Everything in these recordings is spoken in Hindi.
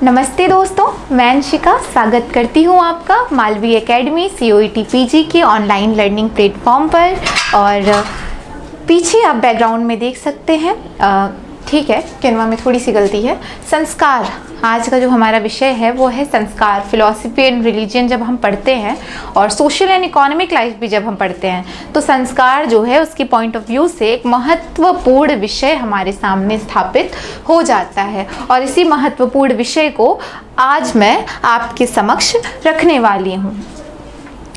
नमस्ते दोस्तों, मैं अंशिका स्वागत करती हूँ आपका मालवी एकेडमी COET PG के ऑनलाइन लर्निंग प्लेटफॉर्म पर। और पीछे आप बैकग्राउंड में देख सकते हैं, ठीक है, कैनवा में थोड़ी सी गलती है। संस्कार, आज का जो हमारा विषय है वो है संस्कार। फिलॉसफी एंड रिलीजन जब हम पढ़ते हैं और सोशल एंड इकोनॉमिक लाइफ भी जब हम पढ़ते हैं तो संस्कार जो है उसकी पॉइंट ऑफ व्यू से एक महत्वपूर्ण विषय हमारे सामने स्थापित हो जाता है। और इसी महत्वपूर्ण विषय को आज मैं आपके समक्ष रखने वाली हूँ,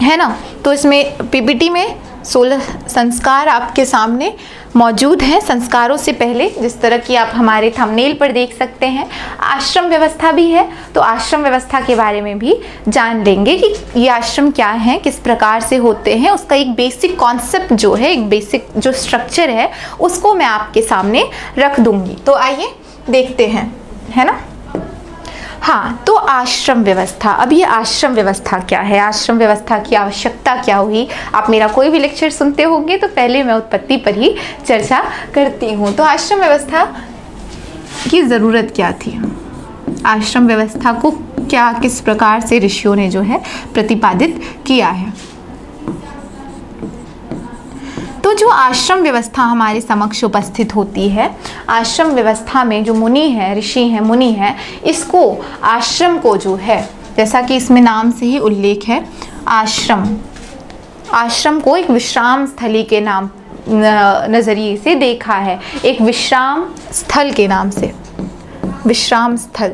है ना। तो इसमें PPT में 16 संस्कार आपके सामने मौजूद हैं। संस्कारों से पहले, जिस तरह की आप हमारे थंबनेल पर देख सकते हैं, आश्रम व्यवस्था भी है। तो आश्रम व्यवस्था के बारे में भी जान लेंगे कि ये आश्रम क्या है, किस प्रकार से होते हैं, उसका एक बेसिक कॉन्सेप्ट जो है, एक बेसिक जो स्ट्रक्चर है उसको मैं आपके सामने रख दूंगी। तो आइए देखते हैं, है ना। हाँ, तो आश्रम व्यवस्था। अब ये आश्रम व्यवस्था क्या है, आश्रम व्यवस्था की आवश्यकता क्या हुई। आप मेरा कोई भी लेक्चर सुनते होंगे तो पहले मैं उत्पत्ति पर ही चर्चा करती हूँ। तो आश्रम व्यवस्था की ज़रूरत क्या थी, आश्रम व्यवस्था को क्या किस प्रकार से ऋषियों ने जो है प्रतिपादित किया है। तो जो आश्रम व्यवस्था हमारे समक्ष उपस्थित होती है, आश्रम व्यवस्था में जो मुनि है, ऋषि हैं, मुनि हैं, इसको आश्रम को जो है, जैसा कि इसमें नाम से ही उल्लेख है, आश्रम को एक विश्राम स्थली के नाम नज़रिए से देखा है, एक विश्राम स्थल के नाम से, विश्राम स्थल।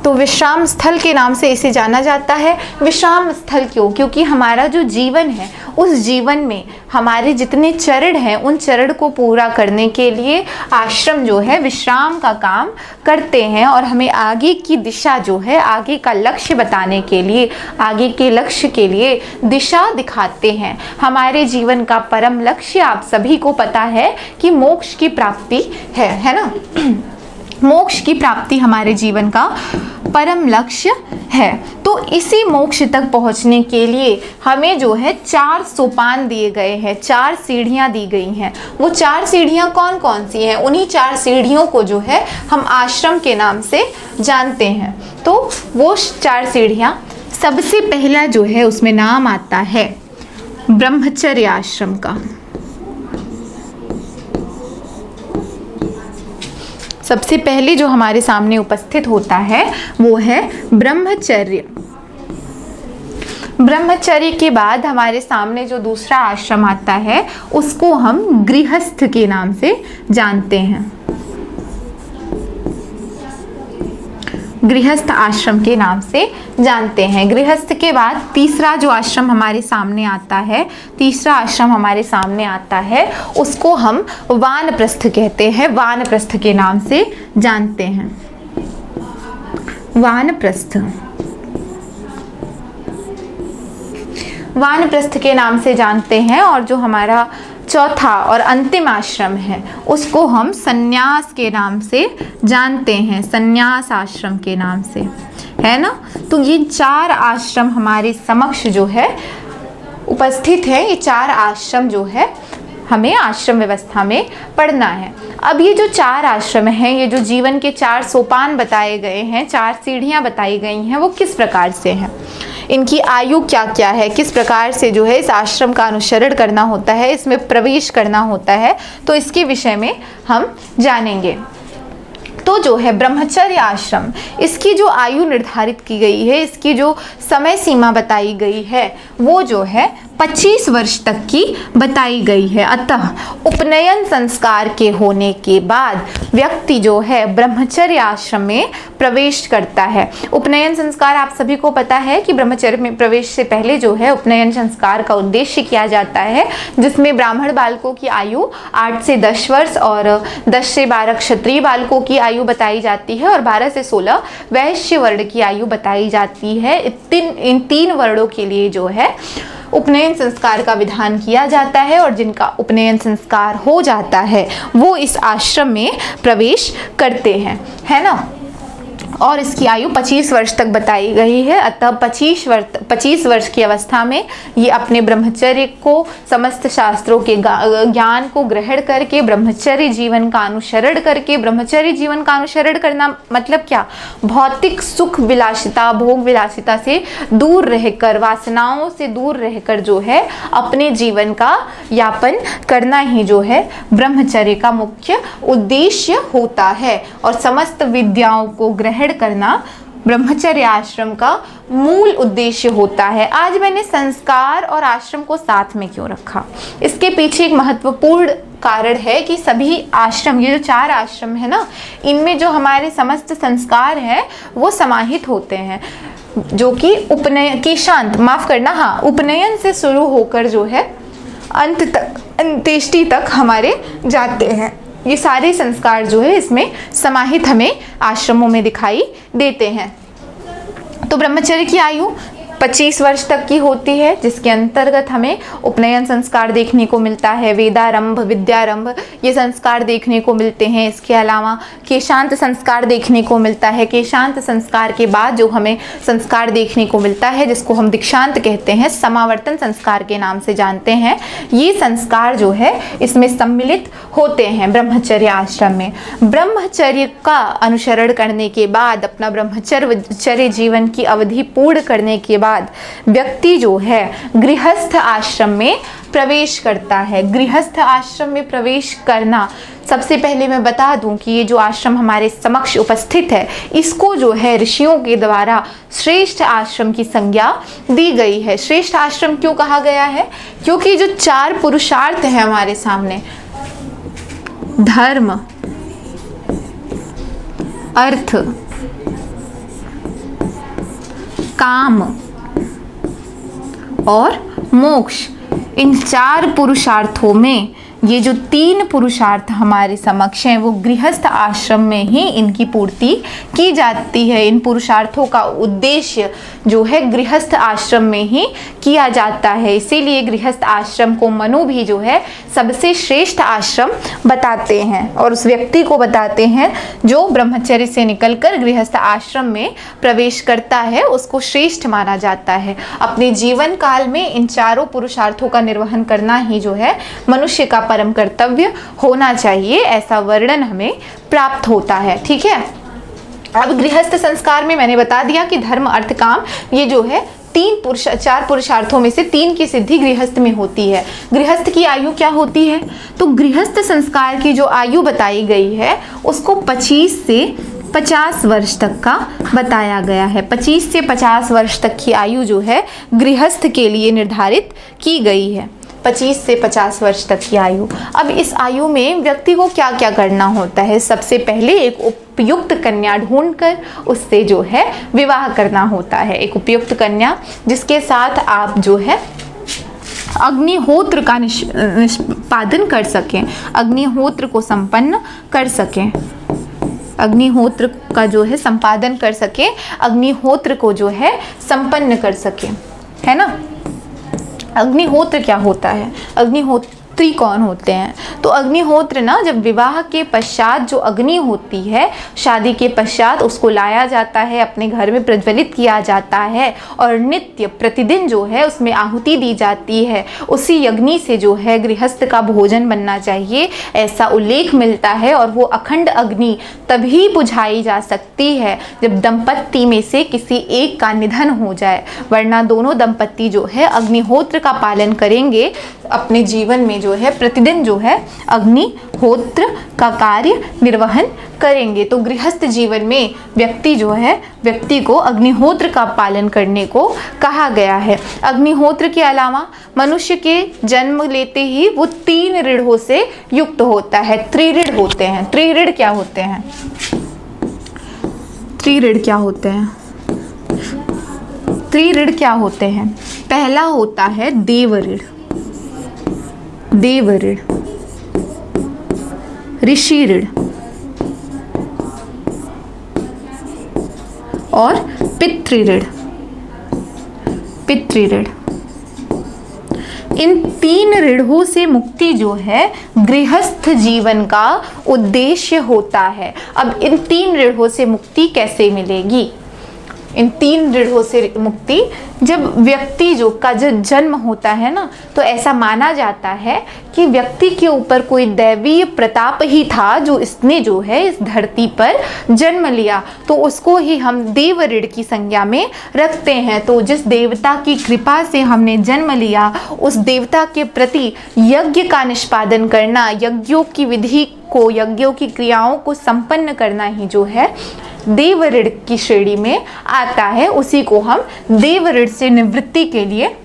तो विश्राम स्थल के नाम से इसे जाना जाता है। विश्राम स्थल क्यों? क्योंकि हमारा जो जीवन है उस जीवन में हमारे जितने चरण हैं उन चरण को पूरा करने के लिए आश्रम जो है विश्राम का काम करते हैं और हमें आगे की दिशा जो है, आगे का लक्ष्य बताने के लिए, आगे के लक्ष्य के लिए दिशा दिखाते हैं। हमारे जीवन का परम लक्ष्य आप सभी को पता है कि मोक्ष की प्राप्ति है ना। मोक्ष की प्राप्ति हमारे जीवन का परम लक्ष्य है। तो इसी मोक्ष तक पहुंचने के लिए हमें जो है 4 सोपान दिए गए हैं, 4 सीढ़ियां दी गई हैं। वो 4 सीढ़ियां कौन कौन सी हैं? उन्हीं 4 सीढ़ियों को जो है हम आश्रम के नाम से जानते हैं। तो वो 4 सीढ़ियां, सबसे पहला जो है उसमें नाम आता है ब्रह्मचर्य आश्रम का। सबसे पहले जो हमारे सामने उपस्थित होता है वो है ब्रह्मचर्य। ब्रह्मचर्य के बाद हमारे सामने जो दूसरा आश्रम आता है उसको हम गृहस्थ के नाम से जानते हैं, गृहस्थ आश्रम के नाम से जानते हैं। गृहस्थ के बाद तीसरा जो आश्रम हमारे सामने आता है, तीसरा आश्रम हमारे सामने आता है उसको हम वानप्रस्थ कहते हैं, वानप्रस्थ के नाम से जानते हैं, वानप्रस्थ। वानप्रस्थ के नाम से जानते हैं। और जो हमारा चौथा और अंतिम आश्रम है उसको हम संन्यास के नाम से जानते हैं, संन्यास आश्रम के नाम से, है ना। तो ये 4 आश्रम हमारे समक्ष जो है उपस्थित है। ये 4 आश्रम जो है हमें आश्रम व्यवस्था में पढ़ना है। अब ये जो 4 आश्रम हैं, ये जो जीवन के 4 सोपान बताए गए हैं, 4 सीढ़ियां बताई गई हैं, वो किस प्रकार से हैं, इनकी आयु क्या क्या है, किस प्रकार से जो है इस आश्रम का अनुसरण करना होता है, इसमें प्रवेश करना होता है, तो इसके विषय में हम जानेंगे। तो जो है ब्रह्मचर्य आश्रम, इसकी जो आयु निर्धारित की गई है, इसकी जो समय सीमा बताई गई है वो जो है 25 वर्ष तक की बताई गई है। अतः उपनयन संस्कार के होने के बाद व्यक्ति जो है ब्रह्मचर्य आश्रम में प्रवेश करता है। उपनयन संस्कार आप सभी को पता है कि ब्रह्मचर्य में प्रवेश से पहले जो है उपनयन संस्कार का उद्देश्य किया जाता है, जिसमें ब्राह्मण बालकों की आयु 8 से 10 वर्ष और 10 से 12 क्षत्रिय बालकों की आयु बताई जाती है और 12 से 16 वैश्य वर्ण की आयु बताई जाती है। इन 3 वर्णों के लिए जो है उपनयन संस्कार का विधान किया जाता है और जिनका उपनयन संस्कार हो जाता है वो इस आश्रम में प्रवेश करते हैं, है ना। और इसकी आयु 25 वर्ष तक बताई गई है। अतः 25 वर्ष की अवस्था में ये अपने ब्रह्मचर्य को, समस्त शास्त्रों के ज्ञान को ग्रहण करके ब्रह्मचर्य जीवन का अनुसरण करके, ब्रह्मचर्य जीवन का अनुसरण करना मतलब क्या, भौतिक सुख विलासिता, भोग विलासिता से दूर रहकर, वासनाओं से दूर रहकर जो है अपने जीवन का यापन करना ही जो है ब्रह्मचर्य का मुख्य उद्देश्य होता है। और समस्त विद्याओं को ग्रहण करना ब्रह्मचर्य आश्रम का मूल उद्देश्य होता है। आज मैंने संस्कार और आश्रम को साथ में क्यों रखा, इसके पीछे एक महत्वपूर्ण कारण है कि सभी आश्रम, ये जो 4 आश्रम है ना, इनमें जो हमारे समस्त संस्कार हैं वो समाहित होते हैं, जो कि उपनयन से शुरू होकर जो है अंत तक, अंत्येष्टि तक हमारे जाते हैं। ये सारे संस्कार जो है इसमें समाहित हमें आश्रमों में दिखाई देते हैं। तो ब्रह्मचर्य की आयु 25 वर्ष तक की होती है, जिसके अंतर्गत हमें उपनयन संस्कार देखने को मिलता है, वेदारंभ, विद्यारंभ ये संस्कार देखने को मिलते हैं। इसके अलावा केशांत संस्कार देखने को मिलता है। केशांत संस्कार के बाद जो हमें संस्कार देखने को मिलता है, जिसको हम दीक्षांत कहते हैं, समावर्तन संस्कार के नाम से जानते हैं, ये संस्कार जो है इसमें सम्मिलित होते हैं ब्रह्मचर्य आश्रम में। ब्रह्मचर्य का अनुसरण करने के बाद, अपना ब्रह्मचर्य जीवन की अवधि पूर्ण करने के बाद व्यक्ति जो है गृहस्थ आश्रम में प्रवेश करता है। गृहस्थ आश्रम में प्रवेश करना, सबसे पहले मैं बता दूं कि ये जो आश्रम हमारे समक्ष उपस्थित है, इसको जो है ऋषियों के द्वारा श्रेष्ठ आश्रम की संज्ञा दी गई है। श्रेष्ठ आश्रम क्यों कहा गया है? क्योंकि जो 4 पुरुषार्थ है हमारे सामने, धर्म, अर्थ, काम और मोक्ष, इन 4 पुरुषार्थों में ये जो 3 पुरुषार्थ हमारे समक्ष हैं वो गृहस्थ आश्रम में ही इनकी पूर्ति की जाती है। इन पुरुषार्थों का उद्देश्य जो है गृहस्थ आश्रम में ही किया जाता है। इसीलिए गृहस्थ आश्रम को मनु भी जो है सबसे श्रेष्ठ आश्रम बताते हैं, और उस व्यक्ति को बताते हैं जो ब्रह्मचर्य से निकलकर गृहस्थ आश्रम में प्रवेश करता है, उसको श्रेष्ठ माना जाता है। अपने जीवन काल में इन 4 पुरुषार्थों का निर्वहन करना ही जो है मनुष्य का परम कर्तव्य होना चाहिए, ऐसा वर्णन हमें प्राप्त होता है। ठीक है, अब गृहस्थ संस्कार में मैंने बता दिया कि धर्म, अर्थ, काम, ये जो है 4 पुरुषार्थों में से 3 की सिद्धि गृहस्थ में होती है। गृहस्थ की आयु क्या होती है? तो गृहस्थ संस्कार की जो आयु बताई गई है उसको 25 से 50 वर्ष तक का बताया गया है। 25 से 50 वर्ष तक की आयु जो है गृहस्थ के लिए निर्धारित की गई है। 25 से 50 वर्ष तक की आयु। अब इस आयु में व्यक्ति को क्या क्या करना होता है? सबसे पहले एक उपयुक्त कन्या ढूंढकर उससे जो है विवाह करना होता है। एक उपयुक्त कन्या जिसके साथ आप जो है अग्निहोत्र का निष्पादन कर सकें, अग्निहोत्र को संपन्न कर सकें, अग्निहोत्र का जो है संपादन कर सके, अग्निहोत्र को जो है संपन्न कर सके, है ना। अग्निहोत्र क्या होता है? अग्निहोत्री कौन होते हैं? तो अग्निहोत्र ना, जब विवाह के पश्चात जो अग्नि होती है, शादी के पश्चात उसको लाया जाता है, अपने घर में प्रज्वलित किया जाता है और नित्य प्रतिदिन जो है उसमें आहुति दी जाती है। उसी अग्नि से जो है गृहस्थ का भोजन बनना चाहिए, ऐसा उल्लेख मिलता है। और वो अखंड अग्नि तभी बुझाई जा सकती है जब दंपत्ति में से किसी एक का निधन हो जाए, वरना दोनों दंपत्ति जो है अग्निहोत्र का पालन करेंगे, अपने जीवन में जो है प्रतिदिन जो है अग्निहोत्र का कार्य निर्वहन करेंगे। तो गृहस्थ जीवन में व्यक्ति को अग्निहोत्र का पालन करने को कहा गया है। अग्निहोत्र के अलावा मनुष्य के जन्म लेते ही वो 3 ऋणों से युक्त होता है। त्रिऋण होते हैं। त्रिऋण क्या होते हैं? त्रिऋण क्या होते हैं? त्रिऋण क्या होते हैं? पहला होता है देवऋण, देवऋण, ऋषि ऋण और पितृऋण। पितृऋण इन 3 ऋणों से मुक्ति जो है गृहस्थ जीवन का उद्देश्य होता है। अब इन 3 ऋणों से मुक्ति कैसे मिलेगी? इन 3 ऋणों से मुक्ति, जब व्यक्ति का जो जन्म होता है ना, तो ऐसा माना जाता है कि व्यक्ति के ऊपर कोई दैवीय प्रताप ही था जो इसने जो है इस धरती पर जन्म लिया, तो उसको ही हम देव ऋण की संज्ञा में रखते हैं। तो जिस देवता की कृपा से हमने जन्म लिया, उस देवता के प्रति यज्ञ का निष्पादन करना, यज्ञों की विधि को, यज्ञों की क्रियाओं को संपन्न करना ही जो है देव ऋण की श्रेणी में आता है। उसी को हम देव ऋण से निवृत्ति के लिए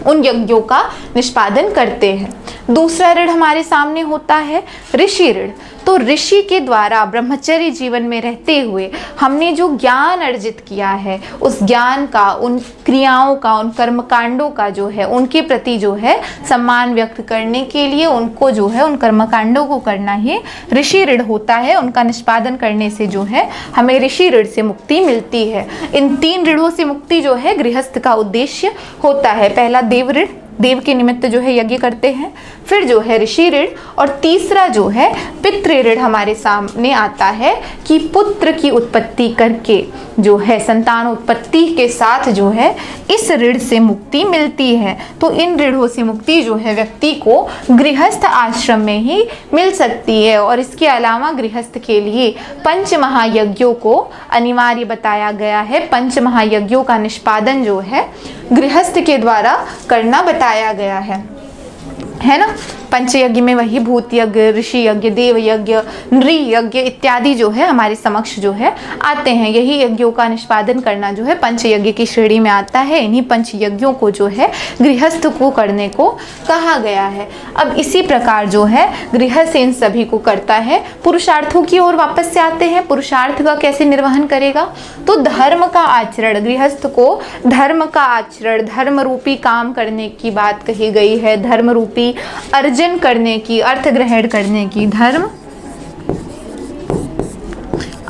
उन यज्ञों का निष्पादन करते हैं। दूसरा ऋण हमारे सामने होता है ऋषि ऋण। तो ऋषि के द्वारा ब्रह्मचर्य जीवन में रहते हुए हमने जो ज्ञान अर्जित किया है, उस ज्ञान का, उन क्रियाओं का, उन कर्मकांडों का जो है उनके प्रति जो है सम्मान व्यक्त करने के लिए उनको जो है उन कर्मकांडों को करना ही ऋषि ऋण होता है। उनका निष्पादन करने से जो है हमें ऋषि ऋण से मुक्ति मिलती है। इन 3 ऋणों से मुक्ति जो है गृहस्थ का उद्देश्य होता है। पहला देव ऋण, देव के निमित्त जो है यज्ञ करते हैं, फिर जो है ऋषि ऋण, और तीसरा जो है पितृ ऋण हमारे सामने आता है कि पुत्र की उत्पत्ति करके जो है संतान उत्पत्ति के साथ जो है इस ऋण से मुक्ति मिलती है। तो इन ऋणों से मुक्ति जो है व्यक्ति को गृहस्थ आश्रम में ही मिल सकती है। और इसके अलावा गृहस्थ के लिए 5 महायज्ञों को अनिवार्य बताया गया है। 5 महायज्ञों का निष्पादन जो है गृहस्थ के द्वारा करना बताया गया है ना। पंचयज्ञ में वही भूत यज्ञ, ऋषि यज्ञ, देव यज्ञ, नृ यज्ञ इत्यादि जो है हमारे समक्ष जो है आते हैं। यही यज्ञों का निष्पादन करना जो है पंचयज्ञ की श्रेणी में आता है। इन्हीं पंचयज्ञों को जो है गृहस्थ को करने को कहा गया है। अब इसी प्रकार जो है गृहस्थ इन सभी को करता है। पुरुषार्थों की ओर वापस से आते हैं। पुरुषार्थ का कैसे निर्वहन करेगा? तो धर्म का आचरण, गृहस्थ को धर्म का आचरण, धर्म रूपी काम करने की बात कही गई है। धर्म रूपी अर्जन करने की, अर्थ ग्रहण करने की, धर्म,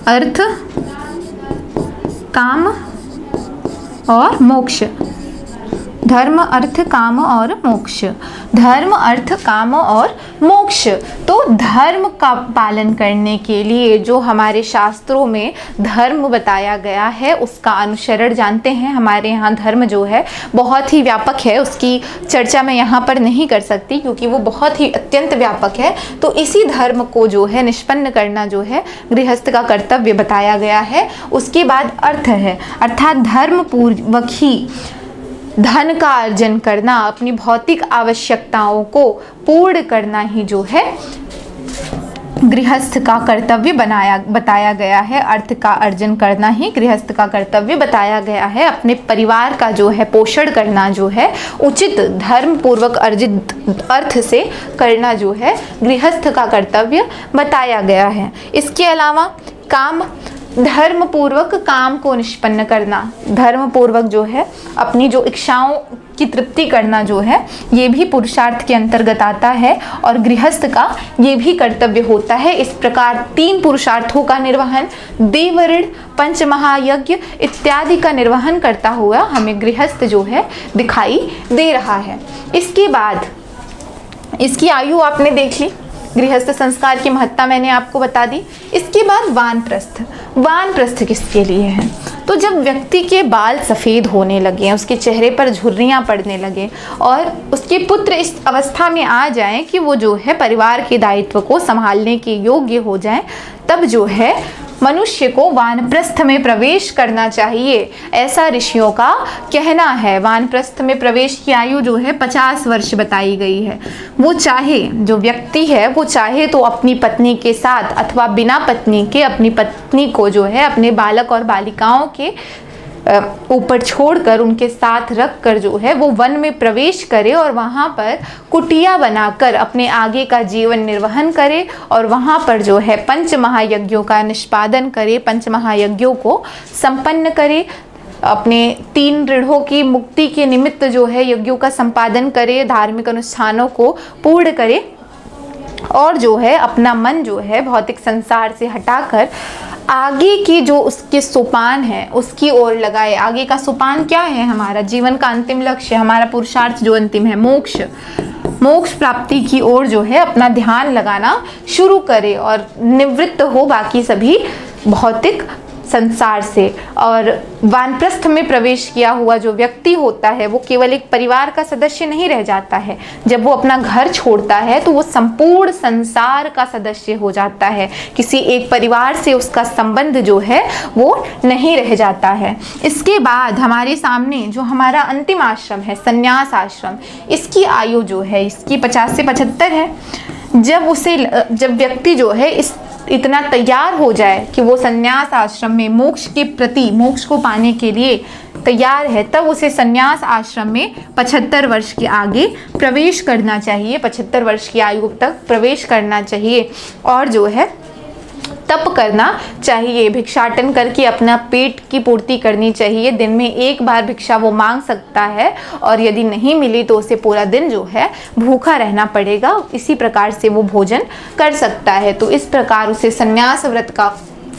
अर्थ, काम और मोक्ष। धर्म, अर्थ, काम और मोक्ष। धर्म, अर्थ, काम और मोक्ष। तो धर्म का पालन करने के लिए जो हमारे शास्त्रों में धर्म बताया गया है उसका अनुसरण जानते हैं। हमारे यहाँ धर्म जो है बहुत ही व्यापक है, उसकी चर्चा मैं यहाँ पर नहीं कर सकती क्योंकि वो बहुत ही अत्यंत व्यापक है। तो इसी धर्म को जो है निष्पन्न करना जो है गृहस्थ का कर्तव्य बताया गया है। उसके बाद अर्थ है, अर्थात धर्म पूर्वक ही धन का अर्जन करना, अपनी भौतिक आवश्यकताओं को पूर्ण करना ही जो है गृहस्थ का कर्तव्य बताया गया है। अर्थ का अर्जन करना ही गृहस्थ का कर्तव्य बताया गया है। अपने परिवार का जो है पोषण करना जो है उचित धर्म पूर्वक अर्जित अर्थ से करना जो है गृहस्थ का कर्तव्य बताया गया है। इसके अलावा काम, धर्म पूर्वक काम को निष्पन्न करना, धर्म पूर्वक जो है अपनी जो इच्छाओं की तृप्ति करना जो है ये भी पुरुषार्थ के अंतर्गत आता है और गृहस्थ का ये भी कर्तव्य होता है। इस प्रकार 3 पुरुषार्थों का निर्वहन, देव ऋण, 5 महायज्ञ इत्यादि का निर्वहन करता हुआ हमें गृहस्थ जो है दिखाई दे रहा है। इसके बाद इसकी आयु आपने देख ली, गृहस्थ संस्कार की महत्ता मैंने आपको बता दी। इसके बाद वानप्रस्थ। वानप्रस्थ किसके लिए है? तो जब व्यक्ति के बाल सफ़ेद होने लगे, उसके चेहरे पर झुर्रियाँ पड़ने लगे और उसके पुत्र इस अवस्था में आ जाएं कि वो जो है परिवार के दायित्व को संभालने के योग्य हो जाएं, तब जो है मनुष्य को वानप्रस्थ में प्रवेश करना चाहिए, ऐसा ऋषियों का कहना है। वानप्रस्थ में प्रवेश की आयु जो है 50 वर्ष बताई गई है। वो चाहे, जो व्यक्ति है वो चाहे तो अपनी पत्नी के साथ अथवा बिना पत्नी के अपनी पत्नी को जो है अपने बालक और बालिकाओं के ऊपर छोड़कर उनके साथ रख कर जो है वो वन में प्रवेश करे और वहाँ पर कुटिया बनाकर अपने आगे का जीवन निर्वहन करे और वहाँ पर जो है 5 महायज्ञों का निष्पादन करे, 5 महायज्ञों को संपन्न करे, अपने 3 ऋणों की मुक्ति के निमित्त जो है यज्ञों का संपादन करे, धार्मिक अनुष्ठानों को पूर्ण करे और जो है अपना मन जो है भौतिक संसार से हटाकर आगे की जो उसके सोपान है उसकी ओर लगाए। आगे का सोपान क्या है? हमारा जीवन का अंतिम लक्ष्य, हमारा पुरुषार्थ जो अंतिम है, मोक्ष प्राप्ति की ओर जो है अपना ध्यान लगाना शुरू करे और निवृत्त हो बाकी सभी भौतिक संसार से। और वानप्रस्थ में प्रवेश किया हुआ जो व्यक्ति होता है वो केवल एक परिवार का सदस्य नहीं रह जाता है। जब वो अपना घर छोड़ता है तो वो संपूर्ण संसार का सदस्य हो जाता है। किसी एक परिवार से उसका संबंध जो है वो नहीं रह जाता है। इसके बाद हमारे सामने जो हमारा अंतिम आश्रम है, संन्यास आश्रम, इसकी आयु जो है इसकी 50 से 75 है। जब व्यक्ति जो है इतना तैयार हो जाए कि वो संन्यास आश्रम में मोक्ष के प्रति, मोक्ष को पाने के लिए तैयार है, तब उसे संन्यास आश्रम में 75 वर्ष के आगे प्रवेश करना चाहिए, 75 वर्ष की आयु तक प्रवेश करना चाहिए और जो है तप करना चाहिए। भिक्षाटन करके अपना पेट की पूर्ति करनी चाहिए। दिन में एक बार भिक्षा वो मांग सकता है और यदि नहीं मिली तो उसे पूरा दिन जो है भूखा रहना पड़ेगा। इसी प्रकार से वो भोजन कर सकता है। तो इस प्रकार उसे संन्यास व्रत का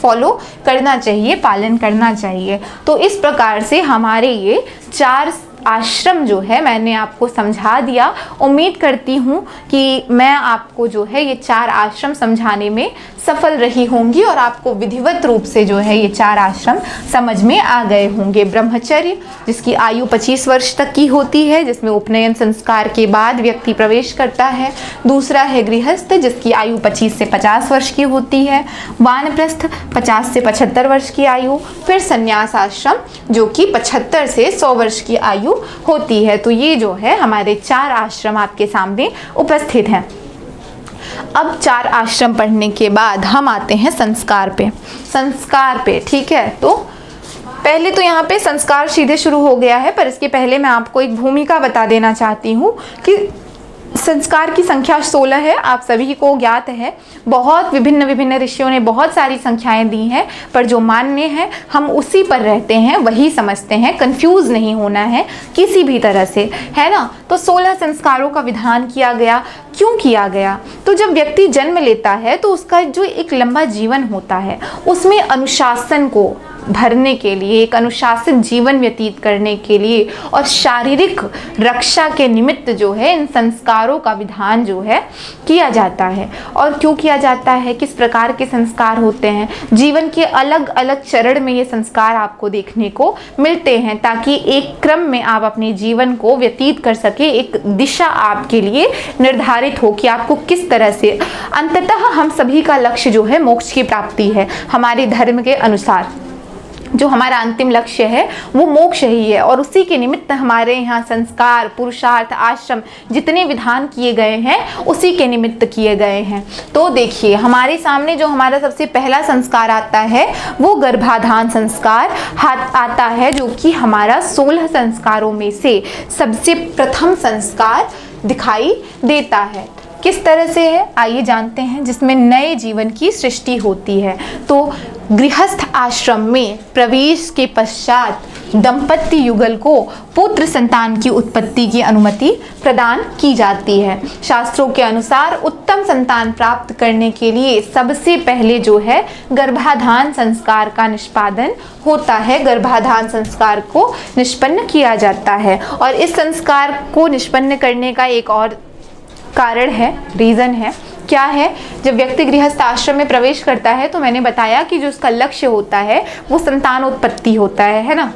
फॉलो करना चाहिए, पालन करना चाहिए। तो इस प्रकार से हमारे ये 4 आश्रम जो है मैंने आपको समझा दिया। उम्मीद करती हूँ कि मैं आपको जो है ये 4 आश्रम समझाने में सफल रही होंगी और आपको विधिवत रूप से जो है ये 4 आश्रम समझ में आ गए होंगे। ब्रह्मचर्य जिसकी आयु 25 वर्ष तक की होती है, जिसमें उपनयन संस्कार के बाद व्यक्ति प्रवेश करता है। दूसरा है गृहस्थ जिसकी आयु 25 से 50 वर्ष की होती है। वानप्रस्थ 50 से 75 वर्ष की आयु। फिर संन्यास आश्रम जो कि 75 से 100 वर्ष की आयु होती है। तो ये जो है हमारे 4 आश्रम आपके सामने उपस्थित हैं। अब 4 आश्रम पढ़ने के बाद हम आते हैं संस्कार पे। ठीक है, तो पहले तो यहाँ पे संस्कार सीधे शुरू हो गया है, पर इसके पहले मैं आपको एक भूमिका बता देना चाहती हूँ कि संस्कार की संख्या 16 है, आप सभी को ज्ञात है। बहुत विभिन्न ऋषियों ने बहुत सारी संख्याएं दी हैं, पर जो मान्य है हम उसी पर रहते हैं, वही समझते हैं। कंफ्यूज नहीं होना है किसी भी तरह से, है ना। तो 16 संस्कारों का विधान किया गया। क्यों किया गया? तो जब व्यक्ति जन्म लेता है तो उसका जो एक लंबा जीवन होता है उसमें अनुशासन को भरने के लिए, एक अनुशासित जीवन व्यतीत करने के लिए और शारीरिक रक्षा के निमित्त जो है इन संस्कारों का विधान जो है किया जाता है। और क्यों किया जाता है, किस प्रकार के संस्कार होते हैं, जीवन के अलग अलग चरण में ये संस्कार आपको देखने को मिलते हैं, ताकि एक क्रम में आप अपने जीवन को व्यतीत कर सके, एक दिशा आपके लिए निर्धारित हो कि आपको किस तरह से। अंततः हम सभी का लक्ष्य जो है मोक्ष की प्राप्ति है। हमारे धर्म के अनुसार जो हमारा अंतिम लक्ष्य है वो मोक्ष ही है और उसी के निमित्त हमारे यहाँ संस्कार, पुरुषार्थ, आश्रम जितने विधान किए गए हैं उसी के निमित्त किए गए हैं। तो देखिए हमारे सामने जो हमारा सबसे पहला संस्कार आता है वो गर्भाधान संस्कार आता है, जो कि हमारा 16 संस्कारों में से सबसे प्रथम संस्कार दिखाई देता है। किस तरह से है आइए जानते हैं, जिसमें नए जीवन की सृष्टि होती है। तो गृहस्थ आश्रम में प्रवेश के पश्चात दंपत्ति युगल को पुत्र संतान की उत्पत्ति की अनुमति प्रदान की जाती है। शास्त्रों के अनुसार उत्तम संतान प्राप्त करने के लिए सबसे पहले जो है गर्भाधान संस्कार का निष्पादन होता है, गर्भाधान संस्कार को निष्पन्न किया जाता है। और इस संस्कार को निष्पन्न करने का एक और कारण है, रीज़न है। क्या है? जब व्यक्ति गृहस्थ आश्रम में प्रवेश करता है तो मैंने बताया कि जो उसका लक्ष्य होता है वो संतान उत्पत्ति होता है ना,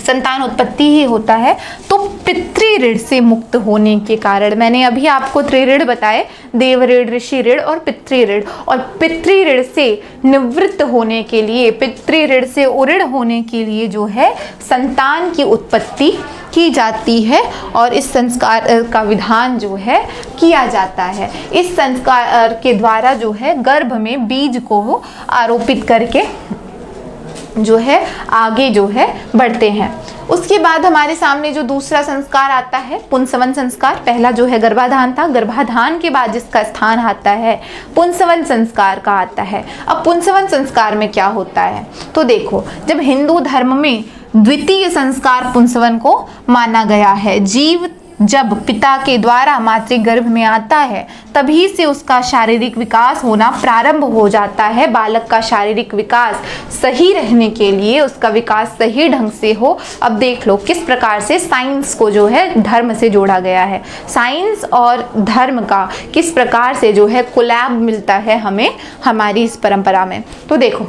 संतान उत्पत्ति ही होता है। तो पितृ ऋण से मुक्त होने के कारण, मैंने अभी आपको त्रिऋण बताए, देव ऋण, ऋषि ऋण और पितृ ऋण, और पितृ ऋण से निवृत्त होने के लिए, पितृ ऋण से उऋण होने के लिए जो है संतान की उत्पत्ति की जाती है और इस संस्कार का विधान जो है किया जाता है। इस संस्कार के द्वारा जो है गर्भ में बीज को आरोपित करके जो है आगे जो है बढ़ते हैं। उसके बाद हमारे सामने जो दूसरा संस्कार आता है पुंसवन संस्कार। पहला जो है गर्भाधान था, गर्भाधान के बाद जिसका स्थान आता है पुंसवन संस्कार का आता है। अब पुंसवन संस्कार में क्या होता है तो देखो, जब हिंदू धर्म में द्वितीय संस्कार पुंसवन को माना गया है। जीव जब पिता के द्वारा मातृगर्भ में आता है तभी से उसका शारीरिक विकास होना प्रारंभ हो जाता है। बालक का शारीरिक विकास सही रहने के लिए, उसका विकास सही ढंग से हो। अब देख लो किस प्रकार से साइंस को जो है धर्म से जोड़ा गया है, साइंस और धर्म का किस प्रकार से जो है कोलैब मिलता है हमें हमारी इस परंपरा में। तो देखो,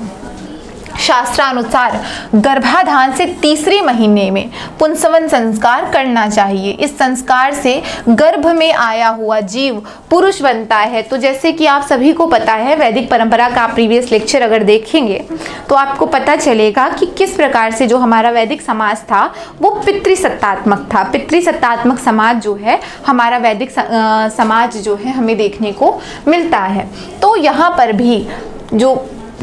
शास्त्रानुसार गर्भाधान से तीसरे महीने में पुंसवन संस्कार करना चाहिए। इस संस्कार से गर्भ में आया हुआ जीव पुरुष बनता है। तो जैसे कि आप सभी को पता है, वैदिक परंपरा का प्रीवियस लेक्चर अगर देखेंगे तो आपको पता चलेगा कि किस प्रकार से जो हमारा वैदिक समाज था वो पितृसत्तात्मक था। पितृसत्तात्मक समाज जो है हमारा वैदिक समाज जो है हमें देखने को मिलता है। तो यहाँ पर भी जो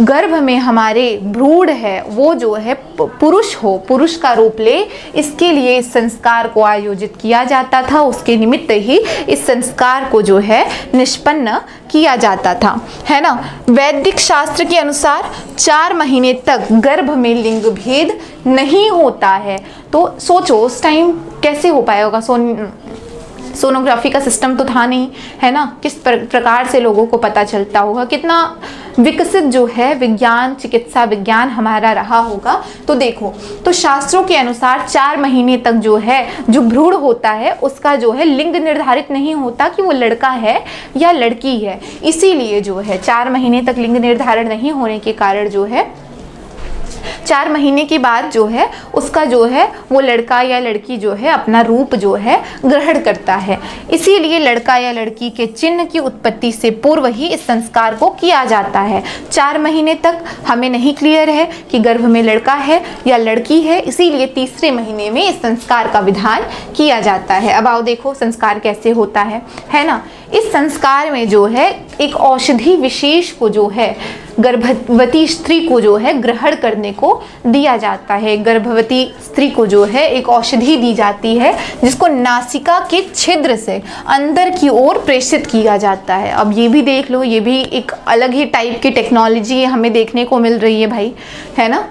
गर्भ में हमारे भ्रूण है वो जो है पुरुष हो, पुरुष का रूप ले, इसके लिए इस संस्कार को आयोजित किया जाता था। उसके निमित्त ही इस संस्कार को जो है निष्पन्न किया जाता था, है ना। वैदिक शास्त्र के अनुसार 4 महीने तक गर्भ में लिंग भेद नहीं होता है। तो सोचो उस टाइम कैसे हो पाया होगा, सोनोग्राफी का सिस्टम तो था नहीं, है ना। किस प्रकार से लोगों को पता चलता होगा, कितना विकसित जो है विज्ञान, चिकित्सा विज्ञान हमारा रहा होगा। तो देखो, तो शास्त्रों के अनुसार 4 महीने तक जो है जो भ्रूण होता है उसका जो है लिंग निर्धारित नहीं होता कि वो लड़का है या लड़की है। इसीलिए जो है 4 महीने तक लिंग निर्धारण नहीं होने के कारण जो है 4 महीने के बाद जो है उसका जो है वो लड़का या लड़की जो है अपना रूप जो है ग्रहण करता है। इसीलिए लड़का या लड़की के चिन्ह की उत्पत्ति से पूर्व ही इस संस्कार को किया जाता है। 4 महीने तक हमें नहीं क्लियर है कि गर्भ में लड़का है या लड़की है, इसीलिए तीसरे महीने में इस संस्कार का विधान किया जाता है। अब आओ देखो संस्कार कैसे होता है ना। इस संस्कार में जो है एक औषधि विशेष को जो है गर्भवती स्त्री को जो है ग्रहण करने को दिया जाता है। गर्भवती स्त्री को जो है एक औषधि दी जाती है जिसको नासिका के छिद्र से अंदर की ओर प्रेषित किया जाता है। अब ये भी देख लो, ये भी एक अलग ही टाइप की टेक्नोलॉजी हमें देखने को मिल रही है भाई, है ना।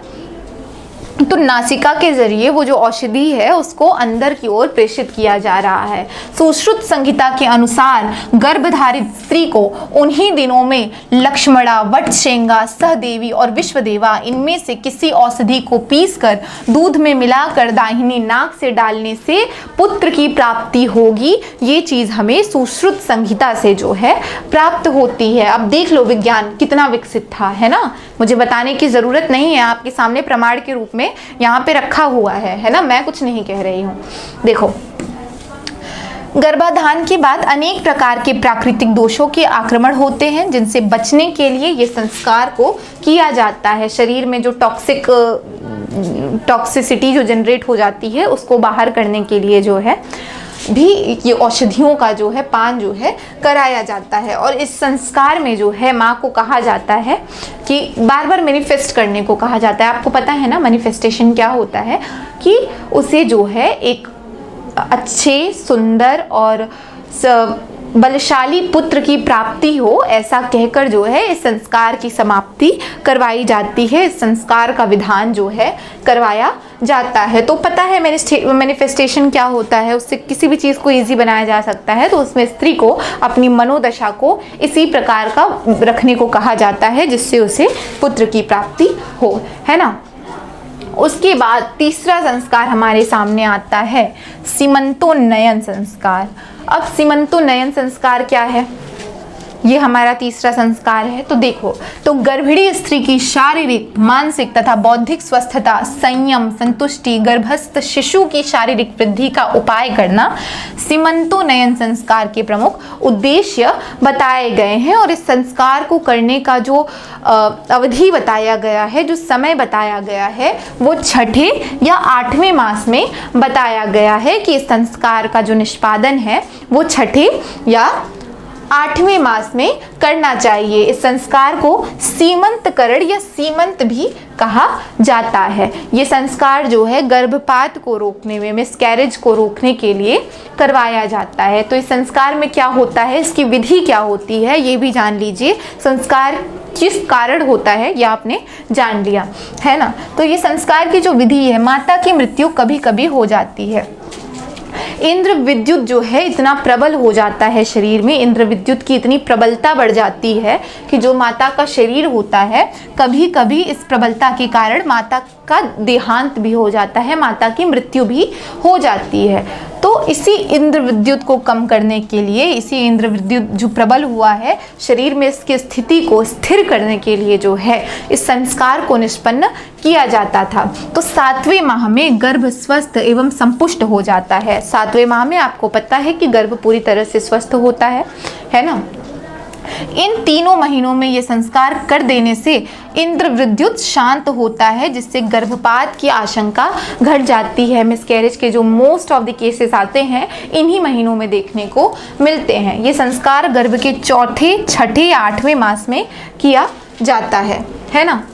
तो नासिका के जरिए वो जो औषधि है उसको अंदर की ओर प्रेषित किया जा रहा है। सुश्रुत संहिता के अनुसार गर्भधारित स्त्री को उन्हीं दिनों में लक्ष्मणा, वटशेंगा, सहदेवी और विश्वदेवा इनमें से किसी औषधि को पीसकर दूध में मिलाकर दाहिनी नाक से डालने से पुत्र की प्राप्ति होगी। ये चीज हमें सुश्रुत संहिता से जो है प्राप्त होती है। अब देख लो विज्ञान कितना विकसित था, है ना। मुझे बताने की जरूरत नहीं है, आपके सामने प्रमाण के रूप में यहाँ पे रखा हुआ है ना। मैं कुछ नहीं कह रही हूँ। देखो, गर्भाधान के बाद अनेक प्रकार के प्राकृतिक दोषों के आक्रमण होते हैं जिनसे बचने के लिए ये संस्कार को किया जाता है। शरीर में जो टॉक्सिसिटी जो जनरेट हो जाती है उसको बाहर करने के लिए जो है भी ये औषधियों का जो है पान जो है कराया जाता है। और इस संस्कार में जो है माँ को कहा जाता है कि बार बार मैनिफेस्ट करने को कहा जाता है। आपको पता है ना मैनिफेस्टेशन क्या होता है, कि उसे जो है एक अच्छे, सुंदर और बलशाली पुत्र की प्राप्ति हो, ऐसा कहकर जो है इस संस्कार की समाप्ति करवाई जाती है। इस संस्कार का विधान जो है करवाया जाता है। तो पता है मैनिफेस्टेशन क्या होता है, उससे किसी भी चीज़ को इजी बनाया जा सकता है। तो उसमें स्त्री को अपनी मनोदशा को इसी प्रकार का रखने को कहा जाता है जिससे उसे पुत्र की प्राप्ति हो, है ना। उसके बाद तीसरा संस्कार हमारे सामने आता है सीमंतोन्नयन संस्कार। अब सीमंतोन्नयन संस्कार क्या है, ये हमारा तीसरा संस्कार है। तो देखो, तो गर्भिणी स्त्री की शारीरिक, मानसिक तथा बौद्धिक स्वस्थता, संयम, संतुष्टि, गर्भस्थ शिशु की शारीरिक वृद्धि का उपाय करना सीमंतोन्नयन संस्कार के प्रमुख उद्देश्य बताए गए हैं। और इस संस्कार को करने का जो अवधि बताया गया है, जो समय बताया गया है, वो 6ठे या 8वें मास में बताया गया है कि इस संस्कार का जो निष्पादन है वो 6ठे या 8वें मास में करना चाहिए। इस संस्कार को सीमंतकरण या सीमंत भी कहा जाता है। ये संस्कार जो है गर्भपात को रोकने में, मिसकैरेज को रोकने के लिए करवाया जाता है। तो इस संस्कार में क्या होता है, इसकी विधि क्या होती है, ये भी जान लीजिए। संस्कार किस कारण होता है ये आपने जान लिया, है ना। तो ये संस्कार की जो विधि है, माता की मृत्यु कभी कभी हो जाती है, इंद्र विद्युत जो है इतना प्रबल हो जाता है शरीर में, इंद्र विद्युत की इतनी प्रबलता बढ़ जाती है कि जो माता का शरीर होता है, कभी कभी इस प्रबलता के कारण माता का देहांत भी हो जाता है, माता की मृत्यु भी हो जाती है। तो इसी इंद्र विद्युत को कम करने के लिए, इसी इंद्र विद्युत जो प्रबल हुआ है शरीर में, इसकी स्थिति को स्थिर करने के लिए जो है इस संस्कार को निष्पन्न किया जाता था। तो 7वें माह में गर्भ स्वस्थ एवं संपुष्ट हो जाता है। 7वें माह में आपको पता है कि गर्भ पूरी तरह से स्वस्थ होता है ना। इन तीनों महीनों में ये संस्कार कर देने से इंद्र विद्युत शांत होता है, जिससे गर्भपात की आशंका घट जाती है। मिसकैरेज के जो मोस्ट ऑफ द केसेस आते हैं इन्हीं महीनों में देखने को मिलते हैं। ये संस्कार गर्भ के चौथे, छठे या 8वें मास में किया जाता है ना।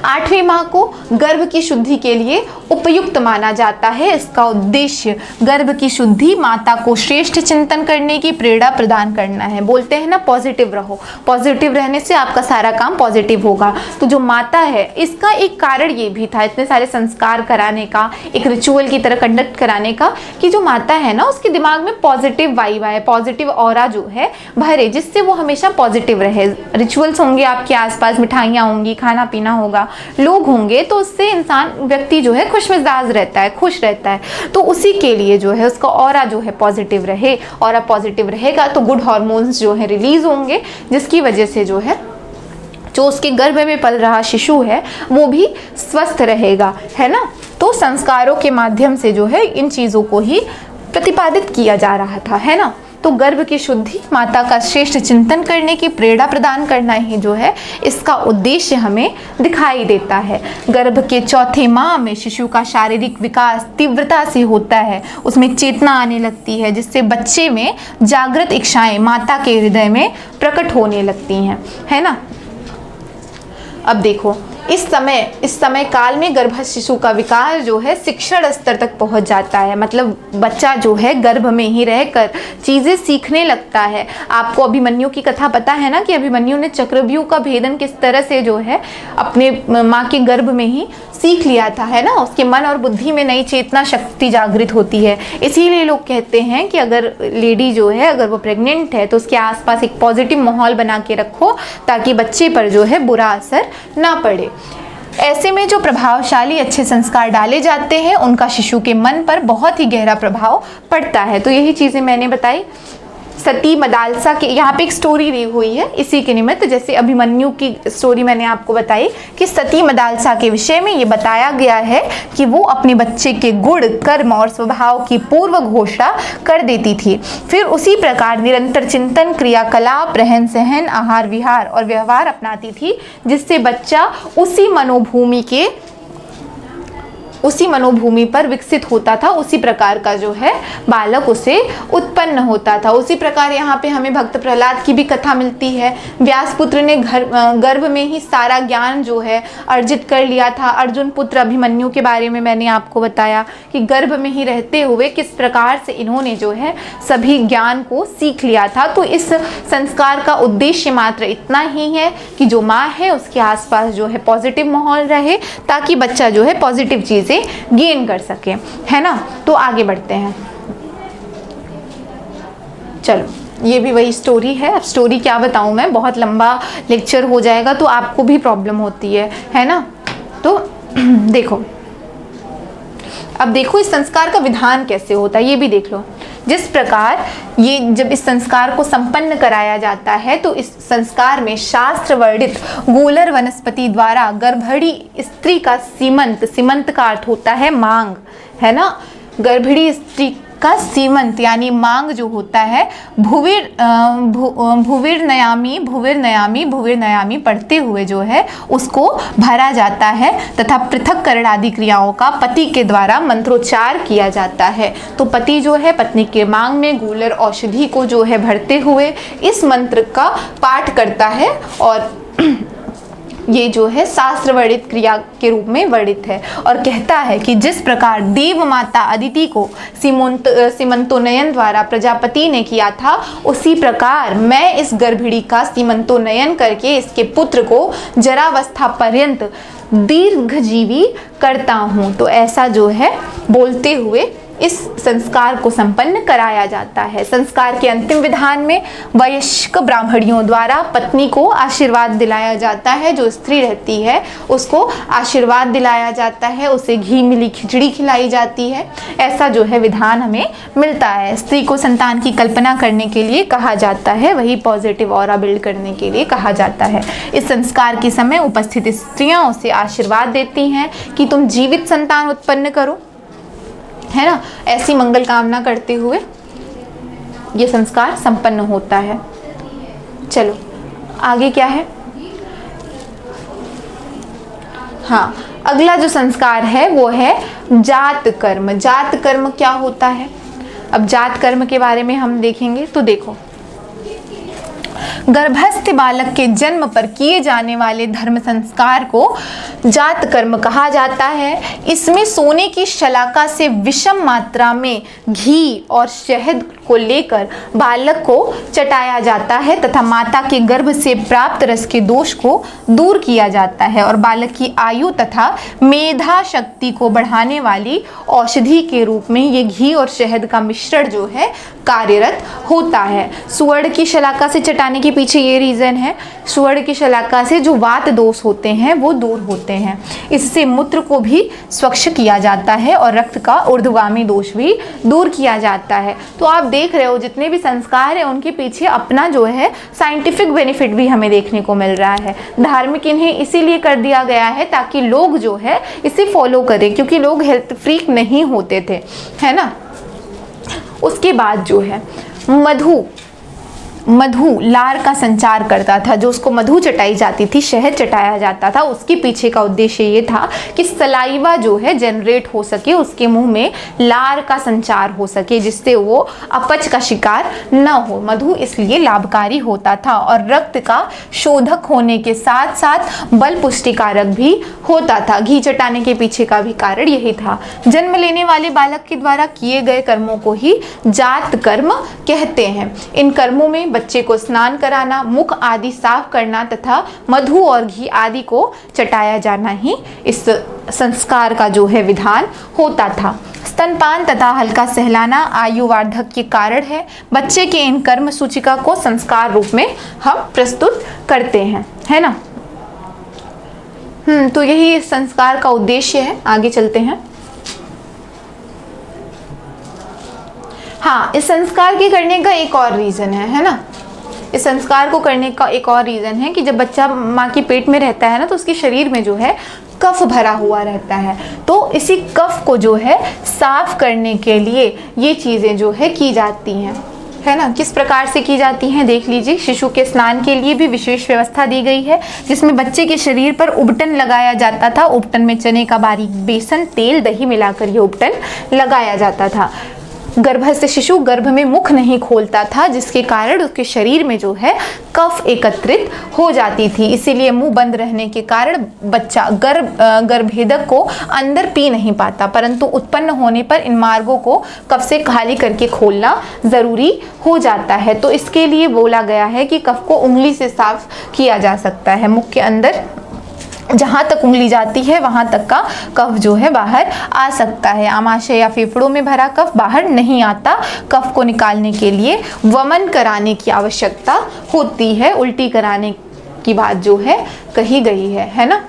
8वें माह को गर्भ की शुद्धि के लिए उपयुक्त माना जाता है। इसका उद्देश्य गर्भ की शुद्धि, माता को श्रेष्ठ चिंतन करने की प्रेरणा प्रदान करना है। बोलते हैं ना पॉजिटिव रहो, पॉजिटिव रहने से आपका सारा काम पॉजिटिव होगा। तो जो माता है, इसका एक कारण ये भी था इतने सारे संस्कार कराने का, एक रिचुअल की तरह कंडक्ट कराने का, कि जो माता है ना उसके दिमाग में पॉजिटिव वाइब आए, पॉजिटिव ऑरा जो है भरे, जिससे वो हमेशा पॉजिटिव रहे। रिचुअल्स होंगे आपके आसपास, मिठाइयाँ होंगी, खाना पीना होगा, लोग होंगे, तो उससे इंसान, व्यक्ति जो है खुश मिजाज रहता है, खुश रहता है। तो उसी के लिए जो है उसका ऑरा जो है पॉजिटिव रहे, ऑरा पॉजिटिव रहेगा तो गुड हार्मोन्स जो है रिलीज होंगे, जिसकी वजह से जो है जो उसके गर्भ में पल रहा शिशु है वो भी स्वस्थ रहेगा, है ना। तो संस्कारों के माध्यम से जो है इन चीज़ों को ही प्रतिपादित किया जा रहा था, है ना। तो गर्भ की शुद्धि, माता का श्रेष्ठ चिंतन करने की प्रेरणा प्रदान करना ही जो है इसका उद्देश्य हमें दिखाई देता है। गर्भ के चौथे माह में शिशु का शारीरिक विकास तीव्रता से होता है, उसमें चेतना आने लगती है, जिससे बच्चे में जागृत इच्छाएं माता के हृदय में प्रकट होने लगती हैं, है ना। अब देखो इस समय काल में गर्भस्थ शिशु का विकास जो है शिक्षण स्तर तक पहुंच जाता है। मतलब बच्चा जो है गर्भ में ही रहकर चीज़ें सीखने लगता है। आपको अभिमन्यु की कथा पता है ना, कि अभिमन्यु ने चक्रव्यूह का भेदन किस तरह से जो है अपने माँ के गर्भ में ही सीख लिया था, है ना। उसके मन और बुद्धि में नई चेतना शक्ति जागृत होती है। इसीलिए लोग कहते हैं कि अगर लेडी जो है, अगर वो प्रेग्नेंट है तो उसके आसपास एक पॉजिटिव माहौल बना के रखो, ताकि बच्चे पर जो है बुरा असर ना पड़े। ऐसे में जो प्रभावशाली अच्छे संस्कार डाले जाते हैं उनका शिशु के मन पर बहुत ही गहरा प्रभाव पड़ता है। तो यही चीज़ें मैंने बताई। सती मदालसा के यहाँ पे एक स्टोरी दी हुई है इसी के निमित्त, जैसे अभिमन्यु की स्टोरी मैंने आपको बताई कि सती मदालसा के विषय में ये बताया गया है कि वो अपने बच्चे के गुण, कर्म और स्वभाव की पूर्व घोषणा कर देती थी। फिर उसी प्रकार निरंतर चिंतन, क्रियाकलाप, रहन सहन, आहार विहार और व्यवहार अपनाती थी, जिससे बच्चा उसी मनोभूमि पर विकसित होता था, उसी प्रकार का जो है बालक उसे उत्पन्न होता था। उसी प्रकार यहाँ पे हमें भक्त प्रहलाद की भी कथा मिलती है। व्यासपुत्र ने गर्भ में ही सारा ज्ञान जो है अर्जित कर लिया था। अर्जुन पुत्र अभिमन्यु के बारे में मैंने आपको बताया कि गर्भ में ही रहते हुए किस प्रकार से इन्होंने जो है सभी ज्ञान को सीख लिया था। तो इस संस्कार का उद्देश्य मात्र इतना ही है कि जो माँ है उसके आसपास जो है पॉजिटिव माहौल रहे, ताकि बच्चा जो है पॉजिटिव चीज़ें गेन कर सके, है ना। तो आगे बढ़ते हैं। चलो ये भी वही स्टोरी है। अब स्टोरी क्या बताऊं मैं, बहुत लंबा लेक्चर हो जाएगा तो आपको भी प्रॉब्लम होती है ना। तो देखो, अब देखो इस संस्कार का विधान कैसे होता है ये भी देख लो। जिस प्रकार ये जब इस संस्कार को संपन्न कराया जाता है तो इस संस्कार में शास्त्र वर्णित गूलर वनस्पति द्वारा गर्भणी स्त्री का सीमंत का अर्थ होता है मांग, है ना। गर्भणी स्त्री का सीमंत यानी मांग जो होता है, भुविर नयामी पढ़ते हुए जो है उसको भरा जाता है, तथा पृथक्करण आदि क्रियाओं का पति के द्वारा मंत्रोच्चार किया जाता है। तो पति जो है पत्नी के मांग में गूलर औषधि को जो है भरते हुए इस मंत्र का पाठ करता है, और ये जो है शास्त्र वर्णित क्रिया के रूप में वर्णित है, और कहता है कि जिस प्रकार देव माता अदिति को सीमंतोन्नयन द्वारा प्रजापति ने किया था, उसी प्रकार मैं इस गर्भिणी का सीमंतोन्नयन करके इसके पुत्र को जरावस्था पर्यंत दीर्घजीवी करता हूँ। तो ऐसा जो है बोलते हुए इस संस्कार को संपन्न कराया जाता है। संस्कार के अंतिम विधान में वयस्क ब्राह्मणियों द्वारा पत्नी को आशीर्वाद दिलाया जाता है। जो स्त्री रहती है उसको आशीर्वाद दिलाया जाता है, उसे घी मिली खिचड़ी खिलाई जाती है। ऐसा जो है विधान हमें मिलता है। स्त्री को संतान की कल्पना करने के लिए कहा जाता है, वही पॉजिटिव ऑरा बिल्ड करने के लिए कहा जाता है। इस संस्कार के समय उपस्थित स्त्रियां उसे आशीर्वाद देती हैं कि तुम जीवित संतान उत्पन्न करो, है ना। ऐसी मंगल कामना करते हुए ये संस्कार संपन्न होता है। चलो आगे क्या है। हाँ, अगला जो संस्कार है वो है जात कर्म। जात कर्म क्या होता है? अब जात कर्म के बारे में हम देखेंगे। तो देखो, गर्भस्थ बालक के जन्म पर किए जाने वाले धर्म संस्कार को जात कर्म कहा जाता है। इसमें सोने की शलाका से विषम मात्रा में घी और शहद को लेकर बालक को चटाया जाता है तथा माता के गर्भ से प्राप्त रस के दोष को दूर किया जाता है और बालक की आयु तथा मेधा शक्ति को बढ़ाने वाली औषधि के रूप में ये घी और शहद का मिश्रण जो है कार्यरत होता है। सुवर्ण की शलाका से चटाने के पीछे ये रीज़न है, सुवर्ण की शलाका से जो वात दोष होते हैं वो दूर होते हैं। इससे मूत्र को भी स्वच्छ किया जाता है और रक्त का ऊर्ध्वगामी दोष भी दूर किया जाता है। तो आप देख रहे हो जितने भी संस्कार हैं उनके पीछे अपना जो है साइंटिफिक बेनिफिट भी हमें देखने को मिल रहा है। धार्मिक इन्हें इसीलिए कर दिया गया है ताकि लोग जो है इसे फॉलो करें, क्योंकि लोग हेल्थ फ्रीक नहीं होते थे, है ना। उसके बाद जो है मधु लार का संचार करता था। जो उसको मधु चटाई जाती थी, शहद चटाया जाता था, उसके पीछे का उद्देश्य ये था कि सलाइवा जो है जनरेट हो सके, उसके मुंह में लार का संचार हो सके, जिससे वो अपच का शिकार न हो। मधु इसलिए लाभकारी होता था और रक्त का शोधक होने के साथ साथ बल पुष्टिकारक भी होता था। घी चटाने के पीछे का भी कारण यही था। जन्म लेने वाले बालक के द्वारा किए गए कर्मों को ही जात कर्म कहते हैं। इन कर्मों में बच्चे को स्नान कराना, मुख आदि साफ करना तथा मधु और घी आदि को चटाया जाना ही इस संस्कार का जो है विधान होता था। स्तनपान तथा हल्का सहलाना आयुवर्धक के कारण है। बच्चे के इन कर्म सूचिका को संस्कार रूप में हम प्रस्तुत करते हैं, है ना। तो यही इस संस्कार का उद्देश्य है। आगे चलते हैं। हाँ, इस संस्कार के करने का एक और रीज़न है ना। इस संस्कार को करने का एक और रीज़न है कि जब बच्चा माँ के पेट में रहता है ना, तो उसके शरीर में जो है कफ भरा हुआ रहता है। तो इसी कफ को जो है साफ करने के लिए ये चीज़ें जो है की जाती हैं, है ना। किस प्रकार से की जाती हैं देख लीजिए। शिशु के स्नान के लिए भी विशेष व्यवस्था दी गई है, जिसमें बच्चे के शरीर पर उबटन लगाया जाता था। उबटन में चने का बारीक बेसन, तेल, दही मिलाकर ये उबटन लगाया जाता था। गर्भस्थ शिशु गर्भ में मुख नहीं खोलता था, जिसके कारण उसके शरीर में जो है कफ एकत्रित हो जाती थी। इसीलिए मुंह बंद रहने के कारण बच्चा गर्भेदक को अंदर पी नहीं पाता, परंतु उत्पन्न होने पर इन मार्गों को कफ से खाली करके खोलना ज़रूरी हो जाता है। तो इसके लिए बोला गया है कि कफ को उंगली से साफ किया जा सकता है। मुख के अंदर जहाँ तक उंगली जाती है वहाँ तक का कफ जो है बाहर आ सकता है। आमाशय या फेफड़ों में भरा कफ बाहर नहीं आता। कफ को निकालने के लिए वमन कराने की आवश्यकता होती है। उल्टी कराने की बात जो है कही गई है ना।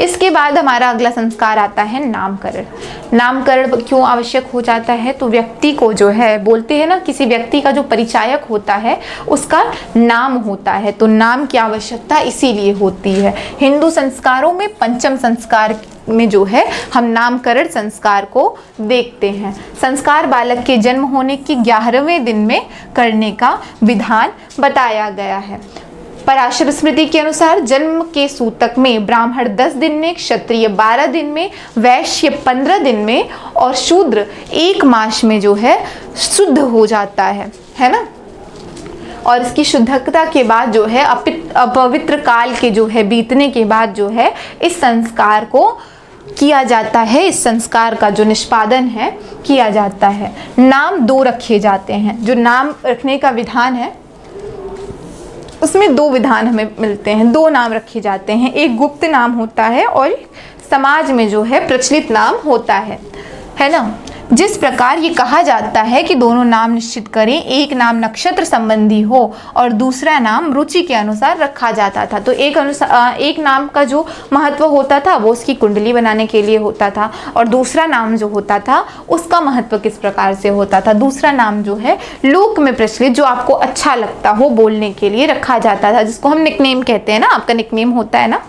इसके बाद हमारा अगला संस्कार आता है नामकरण। नामकरण क्यों आवश्यक हो जाता है? तो व्यक्ति को जो है, बोलते हैं ना, किसी व्यक्ति का जो परिचायक होता है उसका नाम होता है, तो नाम की आवश्यकता इसीलिए होती है। हिंदू संस्कारों में पंचम संस्कार में जो है हम नामकरण संस्कार को देखते हैं। संस्कार बालक के जन्म होने के 11वें दिन में करने का विधान बताया गया है। पराशर स्मृति के अनुसार जन्म के सूतक में ब्राह्मण 10 दिन में, क्षत्रिय 12 दिन में, वैश्य 15 दिन में और शूद्र 1 मास में जो है शुद्ध हो जाता है ना। और इसकी शुद्धता के बाद जो है अपवित्र काल के जो है बीतने के बाद जो है इस संस्कार को किया जाता है। इस संस्कार का जो निष्पादन है किया जाता है। नाम 2 रखे जाते हैं। जो नाम रखने का विधान है उसमें 2 विधान हमें मिलते हैं। 2 नाम रखे जाते हैं। एक गुप्त नाम होता है और समाज में जो है प्रचलित नाम होता है है ना। जिस प्रकार ये कहा जाता है कि दोनों नाम निश्चित करें, एक नाम नक्षत्र संबंधी हो और दूसरा नाम रुचि के अनुसार रखा जाता था। तो एक नाम का जो महत्व होता था वो उसकी कुंडली बनाने के लिए होता था, और दूसरा नाम जो होता था उसका महत्व किस प्रकार से होता था। दूसरा नाम जो है लोक में प्रचलित, जो आपको अच्छा लगता हो बोलने के लिए रखा जाता था, जिसको हम निकनेम कहते हैं ना, आपका निकनेम होता है ना,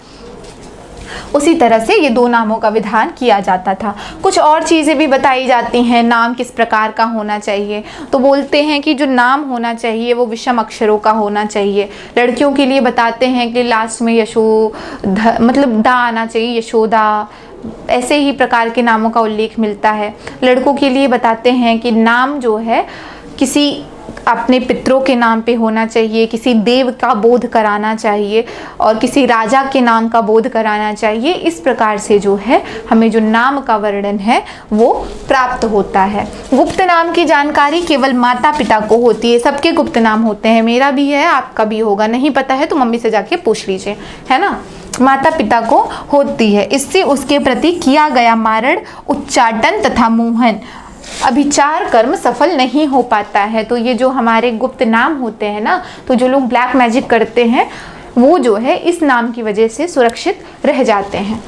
उसी तरह से ये दो नामों का विधान किया जाता था। कुछ और चीज़ें भी बताई जाती हैं, नाम किस प्रकार का होना चाहिए। तो बोलते हैं कि जो नाम होना चाहिए वो विषम अक्षरों का होना चाहिए। लड़कियों के लिए बताते हैं कि लास्ट में मतलब दा आना चाहिए, यशोदा, ऐसे ही प्रकार के नामों का उल्लेख मिलता है। लड़कों के लिए बताते हैं कि नाम जो है किसी अपने पितरों के नाम पे होना चाहिए, किसी देव का बोध कराना चाहिए और किसी राजा के नाम का बोध कराना चाहिए। इस प्रकार से जो है हमें जो नाम का वर्णन है वो प्राप्त होता है। गुप्त नाम की जानकारी केवल माता पिता को होती है। सबके गुप्त नाम होते हैं, मेरा भी है, आपका भी होगा। नहीं पता है तो मम्मी से जाके पूछ लीजिए, है ना। माता पिता को होती है। इससे उसके प्रति किया गया मारण, उच्चाटन तथा मोहन, अभिचार कर्म सफल नहीं हो पाता है। तो ये जो हमारे गुप्त नाम होते हैं ना, तो जो लोग ब्लैक मैजिक करते हैं वो जो है इस नाम की वजह से सुरक्षित रह जाते हैं,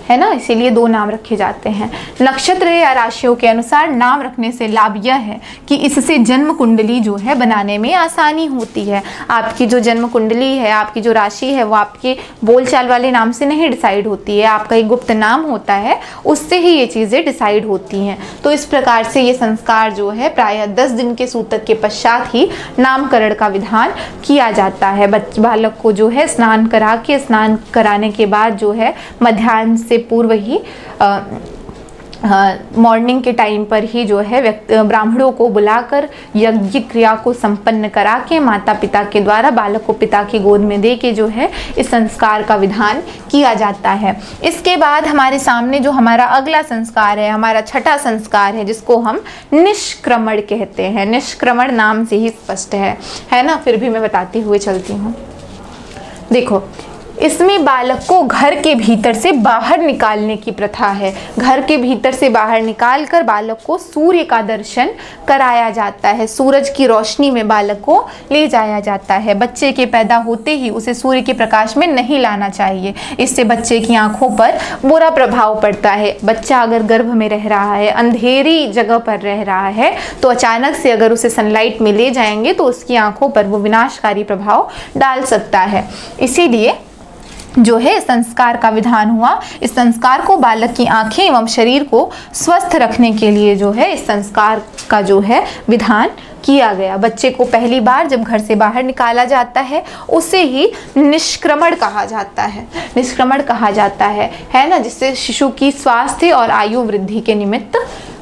है ना। इसीलिए दो नाम रखे जाते हैं। नक्षत्र या राशियों के अनुसार नाम रखने से लाभ यह है कि इससे जन्म कुंडली जो है बनाने में आसानी होती है। आपकी जो जन्म कुंडली है, आपकी जो राशि है, वो आपके बोलचाल वाले नाम से नहीं डिसाइड होती है, आपका एक गुप्त नाम होता है, उससे ही ये चीज़ें डिसाइड होती हैं। तो इस प्रकार से ये संस्कार जो है प्रायः 10 दिन के सूतक के पश्चात ही नामकरण का विधान किया जाता है। बालक को जो है स्नान कराने के बाद जो है मध्याह्न से पूर्व ही मॉर्निंग के टाइम पर ही जो है ब्राह्मणों को बुलाकर यज्ञ क्रिया को संपन्न करा के माता पिता के द्वारा बालक को पिता की गोद में दे के जो है इस संस्कार का विधान किया जाता है। इसके बाद हमारे सामने जो हमारा अगला संस्कार है, हमारा छठा संस्कार है, जिसको हम निष्क्रमण कहते हैं। निष्क्रमण नाम से ही स्पष्ट है ना। फिर भी मैं बताती हुए चलती हूँ। देखो, इसमें बालक को घर के भीतर से बाहर निकालने की प्रथा है। घर के भीतर से बाहर निकालकर बालक को सूर्य का दर्शन कराया जाता है। सूरज की रोशनी में बालक को ले जाया जाता है। बच्चे के पैदा होते ही उसे सूर्य के प्रकाश में नहीं लाना चाहिए, इससे बच्चे की आंखों पर बुरा प्रभाव पड़ता है। बच्चा अगर गर्भ में रह रहा है, अंधेरी जगह पर रह रहा है, तो अचानक से अगर उसे सनलाइट में ले जाएंगे तो उसकी आंखों पर वो विनाशकारी प्रभाव डाल सकता है। इसीलिए जो है संस्कार का विधान हुआ। इस संस्कार को बालक की आंखें एवं शरीर को स्वस्थ रखने के लिए जो है इस संस्कार का जो है विधान किया गया। बच्चे को पहली बार जब घर से बाहर निकाला जाता है उसे ही निष्क्रमण कहा जाता है। निष्क्रमण कहा जाता है ना, जिससे शिशु की स्वास्थ्य और आयु वृद्धि के निमित्त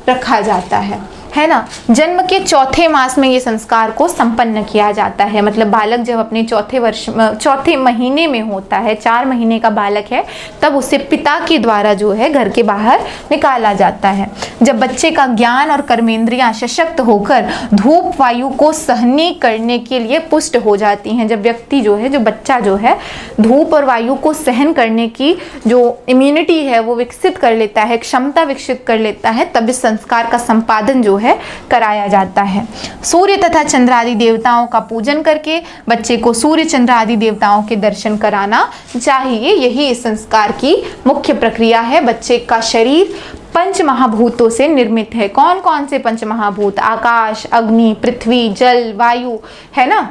रखा जाता है ना। जन्म के चौथे मास में ये संस्कार को संपन्न किया जाता है। मतलब बालक जब अपने चौथे महीने में होता है, 4 महीने का बालक है, तब उसे पिता के द्वारा जो है घर के बाहर निकाला जाता है। जब बच्चे का ज्ञान और कर्मेंद्रियां सशक्त होकर धूप वायु को सहने करने के लिए पुष्ट हो जाती हैं, जब व्यक्ति जो है, जो बच्चा जो है धूप और वायु को सहन करने की जो इम्यूनिटी है वो विकसित कर लेता है, क्षमता विकसित कर लेता है, तब इस संस्कार का संपादन जो है कराया जाता है। सूर्य तथा चंद्र आदि देवताओं का पूजन करके बच्चे को सूर्य चंद्र आदि देवताओं के दर्शन कराना चाहिए। यही इस संस्कार की मुख्य प्रक्रिया है। बच्चे का शरीर 5 महाभूतों से निर्मित है। कौन कौन से 5 महाभूत? आकाश, अग्नि, पृथ्वी, जल, वायु, है ना।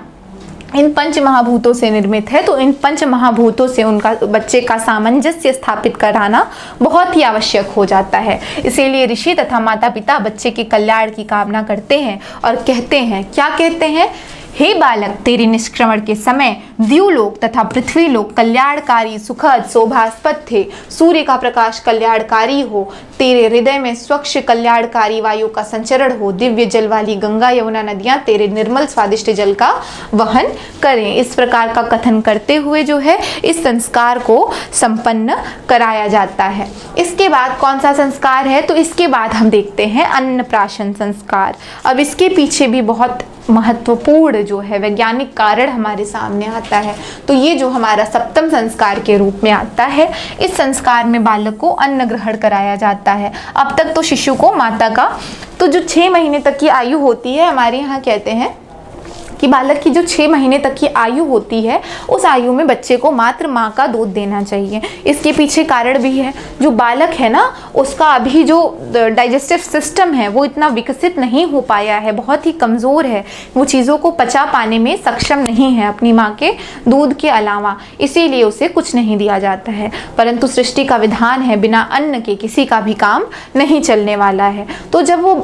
इन 5 महाभूतों से निर्मित है। तो इन 5 महाभूतों से उनका बच्चे का सामंजस्य स्थापित कराना बहुत ही आवश्यक हो जाता है। इसीलिए ऋषि तथा माता पिता बच्चे के कल्याण की कामना करते हैं और कहते हैं, क्या कहते हैं? हे बालक, तेरे निष्क्रमण के समय द्युलोक तथा पृथ्वी लोक कल्याणकारी सुखद शोभास्पद थे। सूर्य का प्रकाश कल्याणकारी हो, तेरे हृदय में स्वच्छ कल्याणकारी वायु का संचरण हो, दिव्य जल वाली गंगा यमुना नदियां तेरे निर्मल स्वादिष्ट जल का वहन करें। इस प्रकार का कथन करते हुए जो है इस संस्कार को संपन्न कराया जाता है। इसके बाद कौन सा संस्कार है, तो इसके बाद हम देखते हैं अन्नप्राशन संस्कार। अब इसके पीछे भी बहुत महत्वपूर्ण जो है वैज्ञानिक कारण हमारे सामने आता है। तो ये जो हमारा सप्तम संस्कार के रूप में आता है, इस संस्कार में बालक को अन्न ग्रहण कराया जाता है। अब तक तो शिशु को माता का, तो जो 6 महीने तक की आयु होती है, हमारे यहाँ कहते हैं कि बालक की जो 6 महीने तक की आयु होती है, उस आयु में बच्चे को मात्र माँ का दूध देना चाहिए। इसके पीछे कारण भी है, जो बालक है ना, उसका अभी जो डाइजेस्टिव सिस्टम है वो इतना विकसित नहीं हो पाया है, बहुत ही कमज़ोर है, वो चीज़ों को पचा पाने में सक्षम नहीं है अपनी माँ के दूध के अलावा, इसीलिए उसे कुछ नहीं दिया जाता है। परंतु सृष्टि का विधान है, बिना अन्न के किसी का भी काम नहीं चलने वाला है। तो जब वो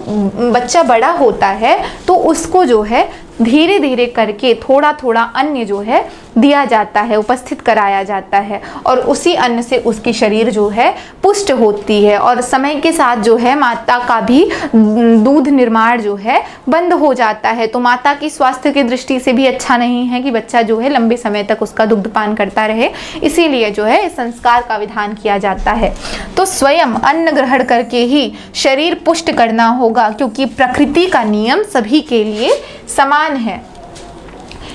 बच्चा बड़ा होता है तो उसको जो है धीरे धीरे करके थोड़ा थोड़ा अन्न जो है दिया जाता है, उपस्थित कराया जाता है, और उसी अन्न से उसकी शरीर जो है पुष्ट होती है। और समय के साथ जो है माता का भी दूध निर्माण जो है बंद हो जाता है। तो माता की स्वास्थ्य की दृष्टि से भी अच्छा नहीं है कि बच्चा जो है लंबे समय तक उसका दुग्धपान करता रहे, इसीलिए जो है इस संस्कार का विधान किया जाता है। तो स्वयं अन्न ग्रहण करके ही शरीर पुष्ट करना होगा, क्योंकि प्रकृति का नियम सभी के लिए समान है।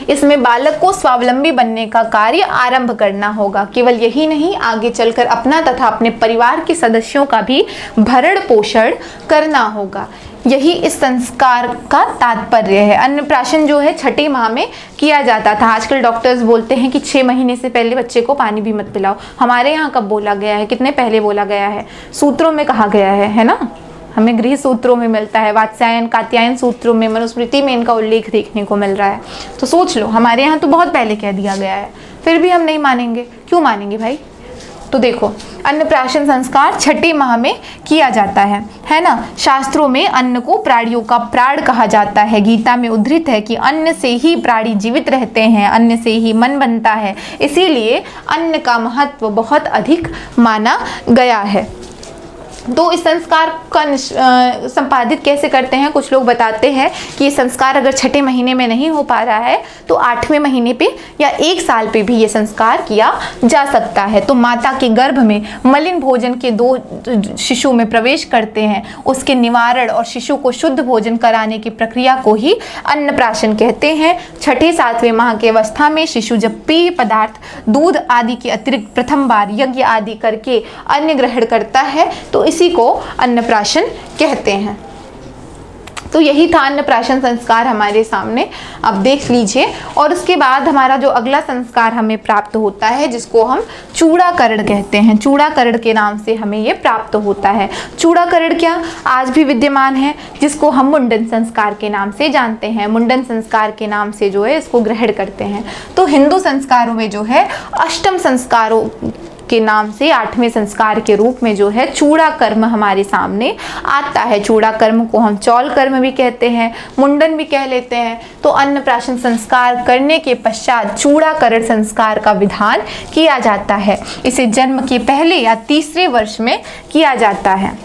इसमें बालक को स्वावलंबी बनने का कार्य आरंभ करना होगा। केवल यही नहीं, आगे चलकर अपना तथा अपने परिवार के सदस्यों का भी भरण पोषण करना होगा। यही इस संस्कार का तात्पर्य है। अन्नप्राशन जो है 6ठे माह में किया जाता था। आजकल डॉक्टर्स बोलते हैं कि 6 महीने से पहले बच्चे को पानी भी मत पिलाओ। हमारे यहाँ कब बोला गया है, कितने पहले बोला गया है? सूत्रों में कहा गया है ना, हमें गृह सूत्रों में मिलता है, वात्स्यायन कात्यायन सूत्रों में, मनुस्मृति में इनका उल्लेख देखने को मिल रहा है। तो सोच लो, हमारे यहाँ तो बहुत पहले कह दिया गया है, फिर भी हम नहीं मानेंगे। क्यों मानेंगे भाई? तो देखो, अन्नप्राशन संस्कार 6ठे माह में किया जाता है ना। शास्त्रों में अन्न को प्राणियों का प्राण कहा जाता है। गीता में उद्धृत है कि अन्न से ही प्राणी जीवित रहते हैं, अन्न से ही मन बनता है, इसीलिए अन्न का महत्व बहुत अधिक माना गया है। तो इस संस्कार का संपादित कैसे करते हैं? कुछ लोग बताते हैं कि ये संस्कार अगर 6ठे महीने में नहीं हो पा रहा है तो 8वें महीने पे या 1 साल पे भी ये संस्कार किया जा सकता है। तो माता के गर्भ में मलिन भोजन के 2 शिशु में प्रवेश करते हैं, उसके निवारण और शिशु को शुद्ध भोजन कराने की प्रक्रिया को ही अन्नप्राशन कहते हैं। 6ठे-7वें माह की अवस्था में शिशु जब पेय पदार्थ, दूध आदि के अतिरिक्त प्रथम बार यज्ञ आदि करके अन्न ग्रहण करता है, तो इसी को अन्नप्राशन कहते हैं। तो यही था अन्नप्राशन संस्कार हमारे सामने, अब देख लीजिए। और उसके बाद हमारा जो अगला संस्कार हमें प्राप्त होता है, जिसको हम चूड़ाकरण कहते हैं। चूड़ाकरण के नाम से हमें ये प्राप्त होता है। चूड़ाकरण क्या आज भी विद्यमान है, जिसको हम मुंडन संस्कार के नाम से जानते हैं। मुंडन संस्कार के नाम से जो है इसको ग्रहण करते हैं। तो हिंदू संस्कारों में जो है अष्टम संस्कारों के नाम से 8वें संस्कार के रूप में जो है चूड़ा कर्म हमारे सामने आता है। चूड़ा कर्म को हम चौल कर्म भी कहते हैं, मुंडन भी कह लेते हैं। तो अन्नप्राशन संस्कार करने के पश्चात चूड़ाकरण संस्कार का विधान किया जाता है। इसे जन्म के पहले या 3रे वर्ष में किया जाता है।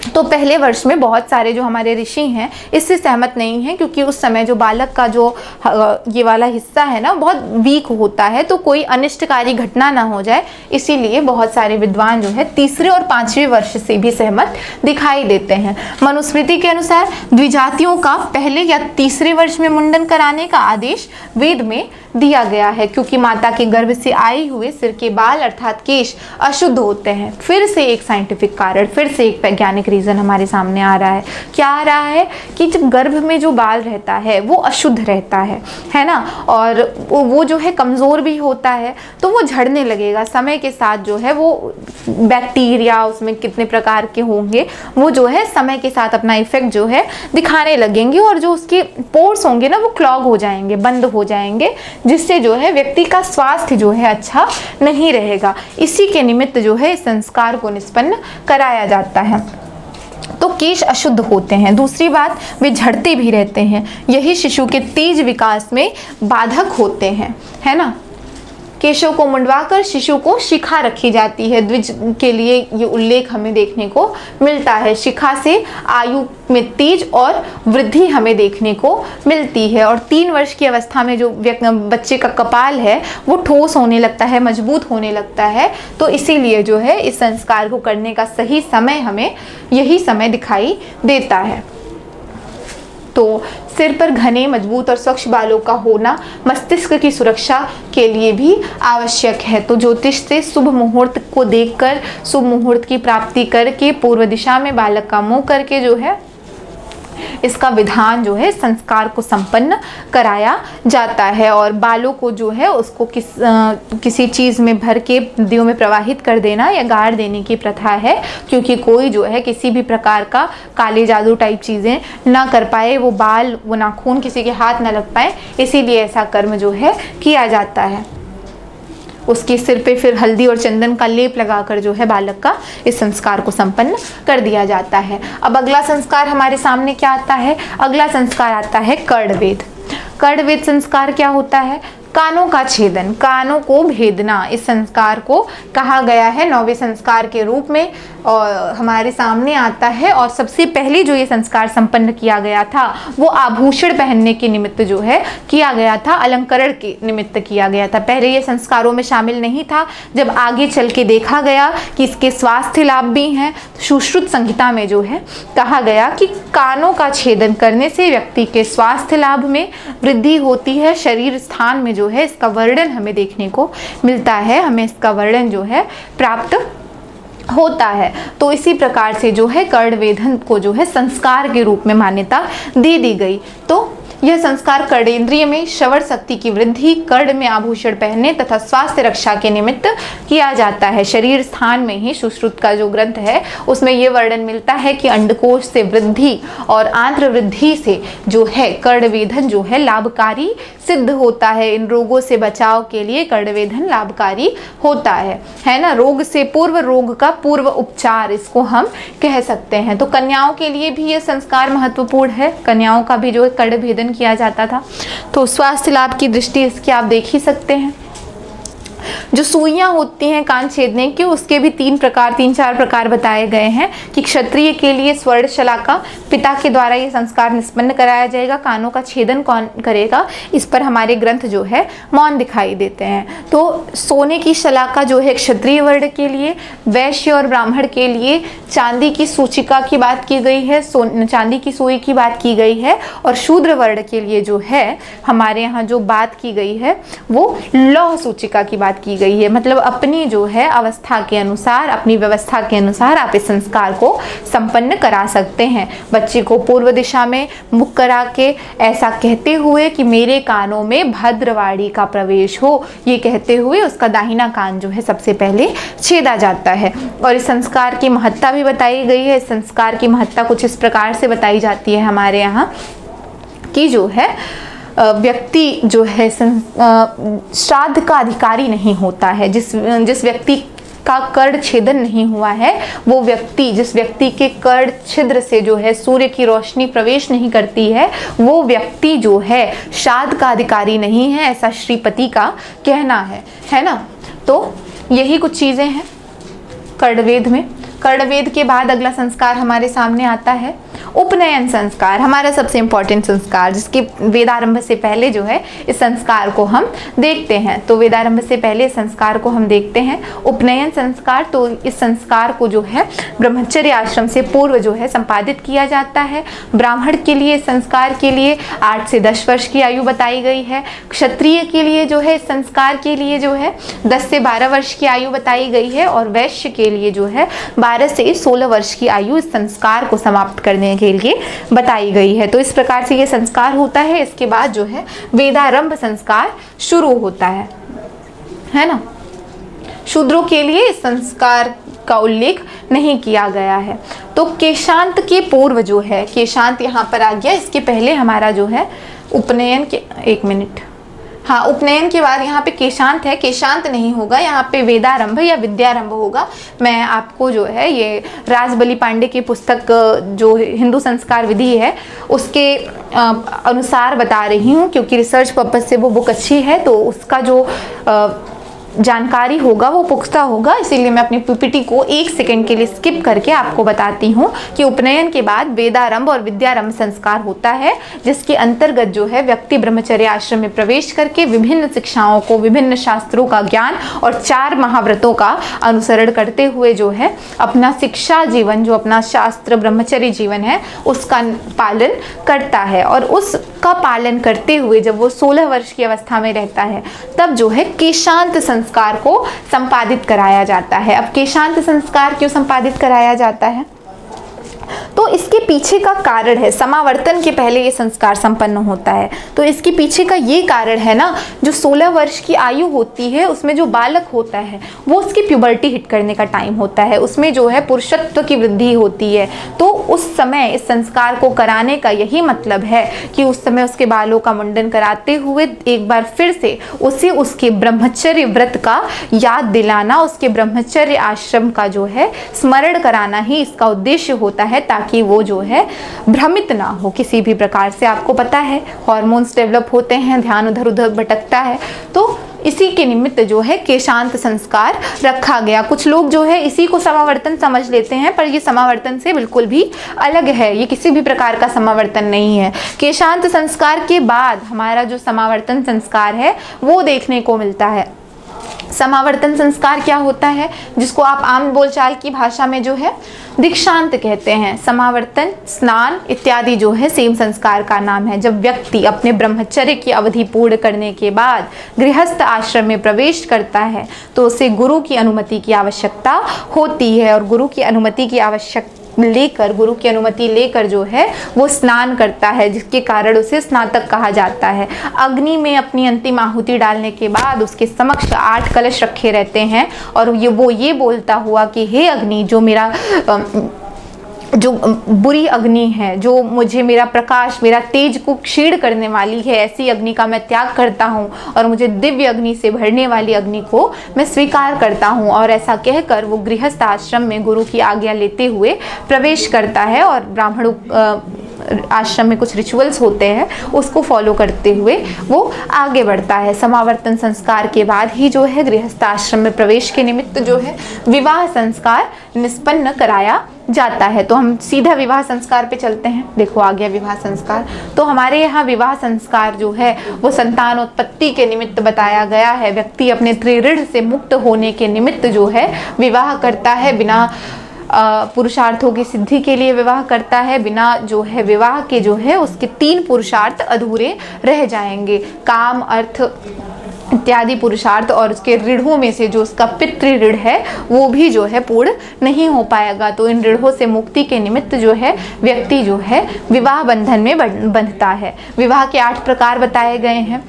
तो पहले वर्ष में बहुत सारे जो हमारे ऋषि हैं इससे सहमत नहीं हैं, क्योंकि उस समय जो बालक का जो ये वाला हिस्सा है ना बहुत वीक होता है, तो कोई अनिष्टकारी घटना ना हो जाए, इसीलिए बहुत सारे विद्वान जो है 3रे और 5वें वर्ष से भी सहमत दिखाई देते हैं। मनुस्मृति के अनुसार द्विजातियों का पहले या 3रे वर्ष में मुंडन कराने का आदेश वेद में दिया गया है, क्योंकि माता के गर्भ से आए हुए सिर के बाल अर्थात केश अशुद्ध होते हैं। फिर से एक साइंटिफिक कारण, फिर से एक वैज्ञानिक रीजन हमारे सामने आ रहा है। क्या आ रहा है कि जब गर्भ में जो बाल रहता है वो अशुद्ध रहता है ना, और वो जो है कमज़ोर भी होता है, तो वो झड़ने लगेगा समय के साथ। जो है वो बैक्टीरिया उसमें कितने प्रकार के होंगे, वो जो है समय के साथ अपना इफेक्ट जो है दिखाने लगेंगे, और जो उसके पोर्स होंगे ना वो क्लॉग हो जाएंगे, बंद हो जाएंगे, जिससे जो है व्यक्ति का स्वास्थ्य जो है अच्छा नहीं रहेगा। इसी के निमित्त जो है इस संस्कार को निष्पन्न कराया जाता है। तो केश अशुद्ध होते हैं, दूसरी बात वे झड़ते भी रहते हैं। यही शिशु के तेज विकास में बाधक होते हैं, है ना। केशों को मुंडवाकर शिशु को शिखा रखी जाती है। द्विज के लिए ये उल्लेख हमें देखने को मिलता है। शिखा से आयु में तेज और वृद्धि हमें देखने को मिलती है। और 3 वर्ष की अवस्था में जो बच्चे का कपाल है वो ठोस होने लगता है, मजबूत होने लगता है। तो इसीलिए जो है इस संस्कार को करने का सही समय हमें यही समय दिखाई देता है। तो सिर पर घने, मजबूत और स्वच्छ बालों का होना मस्तिष्क की सुरक्षा के लिए भी आवश्यक है। तो ज्योतिष से शुभ मुहूर्त को देखकर, शुभ मुहूर्त की प्राप्ति करके, पूर्व दिशा में बालक का मुंह करके जो है इसका विधान जो है संस्कार को संपन्न कराया जाता है। और बालों को जो है उसको किसी चीज़ में भर के नदियों में प्रवाहित कर देना या गाड़ देने की प्रथा है, क्योंकि कोई जो है किसी भी प्रकार का काले जादू टाइप चीज़ें ना कर पाए, वो बाल, वो नाखून किसी के हाथ ना लग पाए, इसीलिए ऐसा कर्म जो है किया जाता है। उसके सिर पे फिर हल्दी और चंदन का लेप लगाकर जो है बालक का इस संस्कार को संपन्न कर दिया जाता है। अब अगला संस्कार हमारे सामने क्या आता है? अगला संस्कार आता है कर्णवेध। कर्णवेध संस्कार क्या होता है? कानों का छेदन, कानों को भेदना, इस संस्कार को कहा गया है 9वें संस्कार के रूप में और हमारे सामने आता है। और सबसे पहले जो ये संस्कार संपन्न किया गया था वो आभूषण पहनने के निमित्त जो है किया गया था, अलंकरण के निमित्त किया गया था। पहले ये संस्कारों में शामिल नहीं था। जब आगे चल के देखा गया कि इसके स्वास्थ्य लाभ भी हैं, सुश्रुत संहिता में जो है कहा गया कि कानों का छेदन करने से व्यक्ति के स्वास्थ्य लाभ में वृद्धि होती है। शरीर स्थान में जो है इसका वर्णन हमें देखने को मिलता है, हमें इसका वर्णन जो है प्राप्त होता है। तो इसी प्रकार से जो है कर्णवेधन को जो है संस्कार के रूप में मान्यता दे दी गई। तो यह संस्कार कर्णेंद्रिय में श्रवण शक्ति की वृद्धि, कर्ण में आभूषण पहनने तथा स्वास्थ्य रक्षा के निमित्त किया जाता है। शरीर स्थान में ही सुश्रुत का जो ग्रंथ है उसमें यह वर्णन मिलता है कि अंडकोश से वृद्धि और आंत्र वृद्धि से जो है कर्णवेधन जो है लाभकारी सिद्ध होता है। इन रोगों से बचाव के लिए कर्णवेधन लाभकारी होता है ना। रोग से पूर्व, रोग का पूर्व उपचार इसको हम कह सकते हैं। तो कन्याओं के लिए भी यह संस्कार महत्वपूर्ण है। कन्याओं का भी जो कर्णवेधन किया जाता था। तो स्वास्थ्य लाभ की दृष्टि इसकी आप देख ही सकते हैं। जो सुइयां होती हैं कान छेदने की, उसके भी 3-4 प्रकार बताए गए हैं कि क्षत्रिय के लिए स्वर्ण शलाका, पिता के द्वारा ये संस्कार निष्पन्न कराया जाएगा। कानों का छेदन कौन करेगा, इस पर हमारे ग्रंथ जो है मौन दिखाई देते हैं। तो सोने की शलाका जो है क्षत्रिय वर्ण के लिए, वैश्य और ब्राह्मण के लिए चांदी की सूचिका की बात की गई है, चांदी की सुई की बात की गई है। और शूद्र वर्ण के लिए जो है हमारे यहाँ जो बात की गई है वो लौह सूचिका की बात की गई है। मतलब अपनी जो है अवस्था के अनुसार, अपनी व्यवस्था के अनुसार आप इस संस्कार को संपन्न करा सकते हैं। बच्चे को पूर्व दिशा में मुख करा के ऐसा कहते हुए कि मेरे कानों में भद्रवाड़ी का प्रवेश हो, ये कहते हुए उसका दाहिना कान जो है सबसे पहले छेदा जाता है। और इस संस्कार की महत्ता भी बताई गई है। इस संस्कार की महत्ता कुछ इस प्रकार से बताई जाती है हमारे यहाँ कि जो है व्यक्ति जो है श्राद्ध का अधिकारी नहीं होता है। जिस व्यक्ति का कर्ण छेदन नहीं हुआ है, वो व्यक्ति, जिस व्यक्ति के कर्ण छिद्र से जो है सूर्य की रोशनी प्रवेश नहीं करती है, वो व्यक्ति जो है श्राद्ध का अधिकारी नहीं है, ऐसा श्रीपति का कहना है ना। तो यही कुछ चीज़ें हैं कर्णवेद में। कर्णवेद के बाद अगला संस्कार हमारे सामने आता है उपनयन संस्कार, हमारा सबसे इम्पॉर्टेंट संस्कार, जिसके वेदारंभ से पहले जो है इस संस्कार को हम देखते हैं। तो वेदारंभ से पहले इस संस्कार को हम देखते हैं उपनयन संस्कार। तो इस संस्कार को जो है ब्रह्मचर्य आश्रम से पूर्व जो है संपादित किया जाता है। ब्राह्मण के लिए इस संस्कार के लिए 8 से 10 वर्ष की आयु बताई गई है। क्षत्रिय के लिए जो है इस संस्कार के लिए जो है 10 से 12 वर्ष की आयु बताई गई है। और वैश्य के लिए जो है 12 से 16 वर्ष की आयु इस संस्कार को समाप्त करने के लिए बताई गई है। तो इस प्रकार से ये संस्कार होता है। इसके बाद जो है वेदारंभ संस्कार शुरू होता है ना। शूद्रों के लिए इस संस्कार का उल्लेख नहीं किया गया है। तो केशांत के पूर्व जो है, केशांत यहाँ पर आ गया, इसके पहले हमारा जो है उपनयन के, एक मिनट, हाँ, उपनयन के बाद यहाँ पे केशांत है। केशांत नहीं होगा, यहाँ पे वेदारंभ या विद्यारंभ होगा। मैं आपको जो है ये राजबली पांडे की पुस्तक जो हिंदू संस्कार विधि है उसके अनुसार बता रही हूँ, क्योंकि रिसर्च पर्पज से वो बुक अच्छी है। तो उसका जो जानकारी होगा वो पुख्ता होगा, इसीलिए मैं अपनी पीपीटी को 1 सेकंड के लिए स्किप करके आपको बताती हूँ कि उपनयन के बाद वेदारंभ और विद्यारंभ संस्कार होता है, जिसके अंतर्गत जो है व्यक्ति ब्रह्मचर्य आश्रम में प्रवेश करके विभिन्न शिक्षाओं को, विभिन्न शास्त्रों का ज्ञान और 4 महाव्रतों का अनुसरण करते हुए जो है अपना शिक्षा जीवन, जो अपना शास्त्र ब्रह्मचर्य जीवन है, उसका पालन करता है। और उसका पालन करते हुए जब वो 16 वर्ष की अवस्था में रहता है, तब जो है केशांत संस्कार को संपादित कराया जाता है। अब केशांत संस्कार क्यों संपादित कराया जाता है? तो इसके पीछे का कारण है, समावर्तन के पहले ये संस्कार संपन्न होता है, तो इसके पीछे का ये कारण है ना, जो 16 वर्ष की आयु होती है उसमें जो बालक होता है वो उसकी प्यूबर्टी हिट करने का टाइम होता है, उसमें जो है पुरुषत्व की वृद्धि होती है। तो उस समय इस संस्कार को कराने का यही मतलब है कि उस समय उसके बालों का मुंडन कराते हुए एक बार फिर से उसे उसके ब्रह्मचर्य व्रत का याद दिलाना, उसके ब्रह्मचर्य आश्रम का जो है स्मरण कराना ही इसका उद्देश्य होता है, ताकि वो जो है भ्रमित ना हो किसी भी प्रकार से। आपको पता है हार्मोन्स डेवलप होते हैं, ध्यान उधर उधर भटकता है, तो इसी के निमित्त जो है केशांत संस्कार रखा गया। कुछ लोग जो है इसी को समावर्तन समझ लेते हैं, पर ये समावर्तन से बिल्कुल भी अलग है, ये किसी भी प्रकार का समावर्तन नहीं है। केशांत संस्कार के बाद हमारा जो समावर्तन संस्कार है वो देखने को मिलता है। समावर्तन संस्कार क्या होता है, जिसको आप आम बोलचाल की भाषा में जो है दीक्षांत कहते हैं। समावर्तन, स्नान इत्यादि जो है सेम संस्कार का नाम है। जब व्यक्ति अपने ब्रह्मचर्य की अवधि पूर्ण करने के बाद गृहस्थ आश्रम में प्रवेश करता है तो उसे गुरु की अनुमति की आवश्यकता होती है, और गुरु की अनुमति लेकर जो है वो स्नान करता है, जिसके कारण उसे स्नातक कहा जाता है। अग्नि में अपनी अंतिम आहुति डालने के बाद उसके समक्ष 8 कलश रखे रहते हैं, और वो ये बोलता हुआ कि हे अग्नि, जो बुरी अग्नि है, जो मुझे मेरा प्रकाश, मेरा तेज को क्षीण करने वाली है, ऐसी अग्नि का मैं त्याग करता हूँ और मुझे दिव्य अग्नि से भरने वाली अग्नि को मैं स्वीकार करता हूँ। और ऐसा कहकर वो गृहस्थ आश्रम में गुरु की आज्ञा लेते हुए प्रवेश करता है, और ब्राह्मण आश्रम में कुछ रिचुअल्स होते हैं उसको फॉलो करते हुए वो आगे बढ़ता है। समावर्तन संस्कार के बाद ही जो है गृहस्थ आश्रम में प्रवेश के निमित्त जो है विवाह संस्कार निष्पन्न कराया जाता है। तो हम सीधा विवाह संस्कार पे चलते हैं। देखो आ गया विवाह संस्कार। तो हमारे यहाँ विवाह संस्कार जो है वो संतानोत्पत्ति के निमित्त बताया गया है। व्यक्ति अपने त्रिऋण से मुक्त होने के निमित्त जो है विवाह करता है, बिना पुरुषार्थों की सिद्धि के लिए विवाह करता है। बिना जो है विवाह के जो है उसके 3 पुरुषार्थ अधूरे रह जाएंगे, काम, अर्थ इत्यादि पुरुषार्थ, और उसके ऋणों में से जो उसका पितृ ऋण है वो भी जो है पूर्ण नहीं हो पाएगा। तो इन ऋणों से मुक्ति के निमित्त जो है व्यक्ति जो है विवाह बंधन में बंधता है। विवाह के 8 प्रकार बताए गए हैं।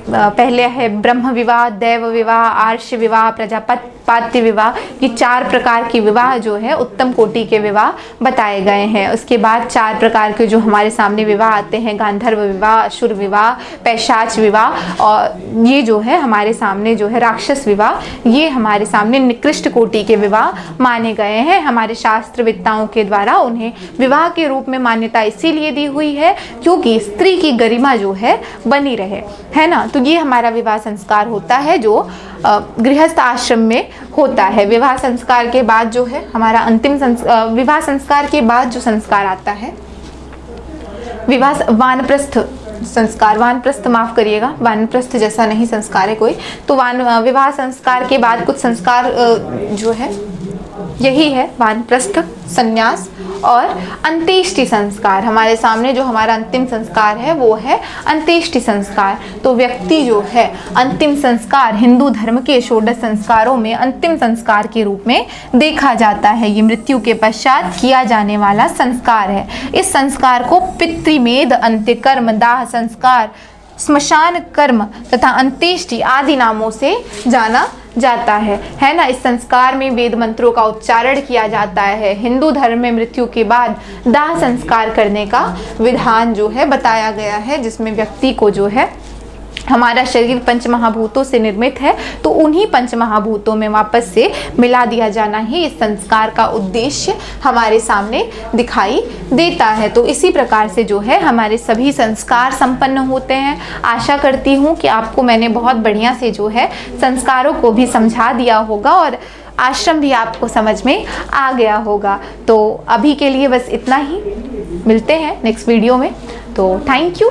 पहले है ब्रह्म विवाह, दैव विवाह, आर्ष विवाह, प्रजापात्य विवाह। ये 4 प्रकार के विवाह जो है उत्तम कोटि के विवाह बताए गए हैं। उसके बाद 4 प्रकार के जो हमारे सामने विवाह आते हैं, गांधर्व विवाह, असुर विवाह, पैशाच विवाह, और ये जो है हमारे सामने जो है राक्षस विवाह, ये हमारे सामने निकृष्ट कोटि के विवाह माने गए हैं। हमारे शास्त्रवेत्ताओं के द्वारा उन्हें विवाह के रूप में मान्यता इसीलिए दी हुई है क्योंकि स्त्री की गरिमा जो है बनी रहे, है ना। तो ये हमारा विवाह संस्कार होता है जो गृहस्थ आश्रम में होता है। विवाह संस्कार के बाद जो है हमारा अंतिम विवाह संस्कार के बाद जो संस्कार आता है वानप्रस्थ संस्कार। वानप्रस्थ माफ करिएगा, वानप्रस्थ जैसा नहीं संस्कार है कोई। तो विवाह संस्कार के बाद कुछ संस्कार जो है यही है वानप्रस्थ, संन्यास और अंत्येष्टि संस्कार। हमारे सामने जो हमारा अंतिम संस्कार है वो है अंत्येष्टि संस्कार। तो व्यक्ति जो है अंतिम संस्कार हिंदू धर्म के षोडश संस्कारों में अंतिम संस्कार के रूप में देखा जाता है। ये मृत्यु के पश्चात किया जाने वाला संस्कार है। इस संस्कार को पितृमेध, अंत्यकर्म, दाह संस्कार, स्मशान कर्म तथा अंत्येष्टि आदि नामों से जाना जाता है ना। इस संस्कार में वेद मंत्रों का उच्चारण किया जाता है। हिंदू धर्म में मृत्यु के बाद दाह संस्कार करने का विधान जो है बताया गया है, जिसमें व्यक्ति को जो है हमारा शरीर पंच महाभूतों से निर्मित है, तो उन्हीं पंच महाभूतों में वापस से मिला दिया जाना ही इस संस्कार का उद्देश्य हमारे सामने दिखाई देता है। तो इसी प्रकार से जो है हमारे सभी संस्कार संपन्न होते हैं। आशा करती हूँ कि आपको मैंने बहुत बढ़िया से जो है संस्कारों को भी समझा दिया होगा और आश्रम भी आपको समझ में आ गया होगा। तो अभी के लिए बस इतना ही, मिलते हैं नेक्स्ट वीडियो में। तो थैंक यू।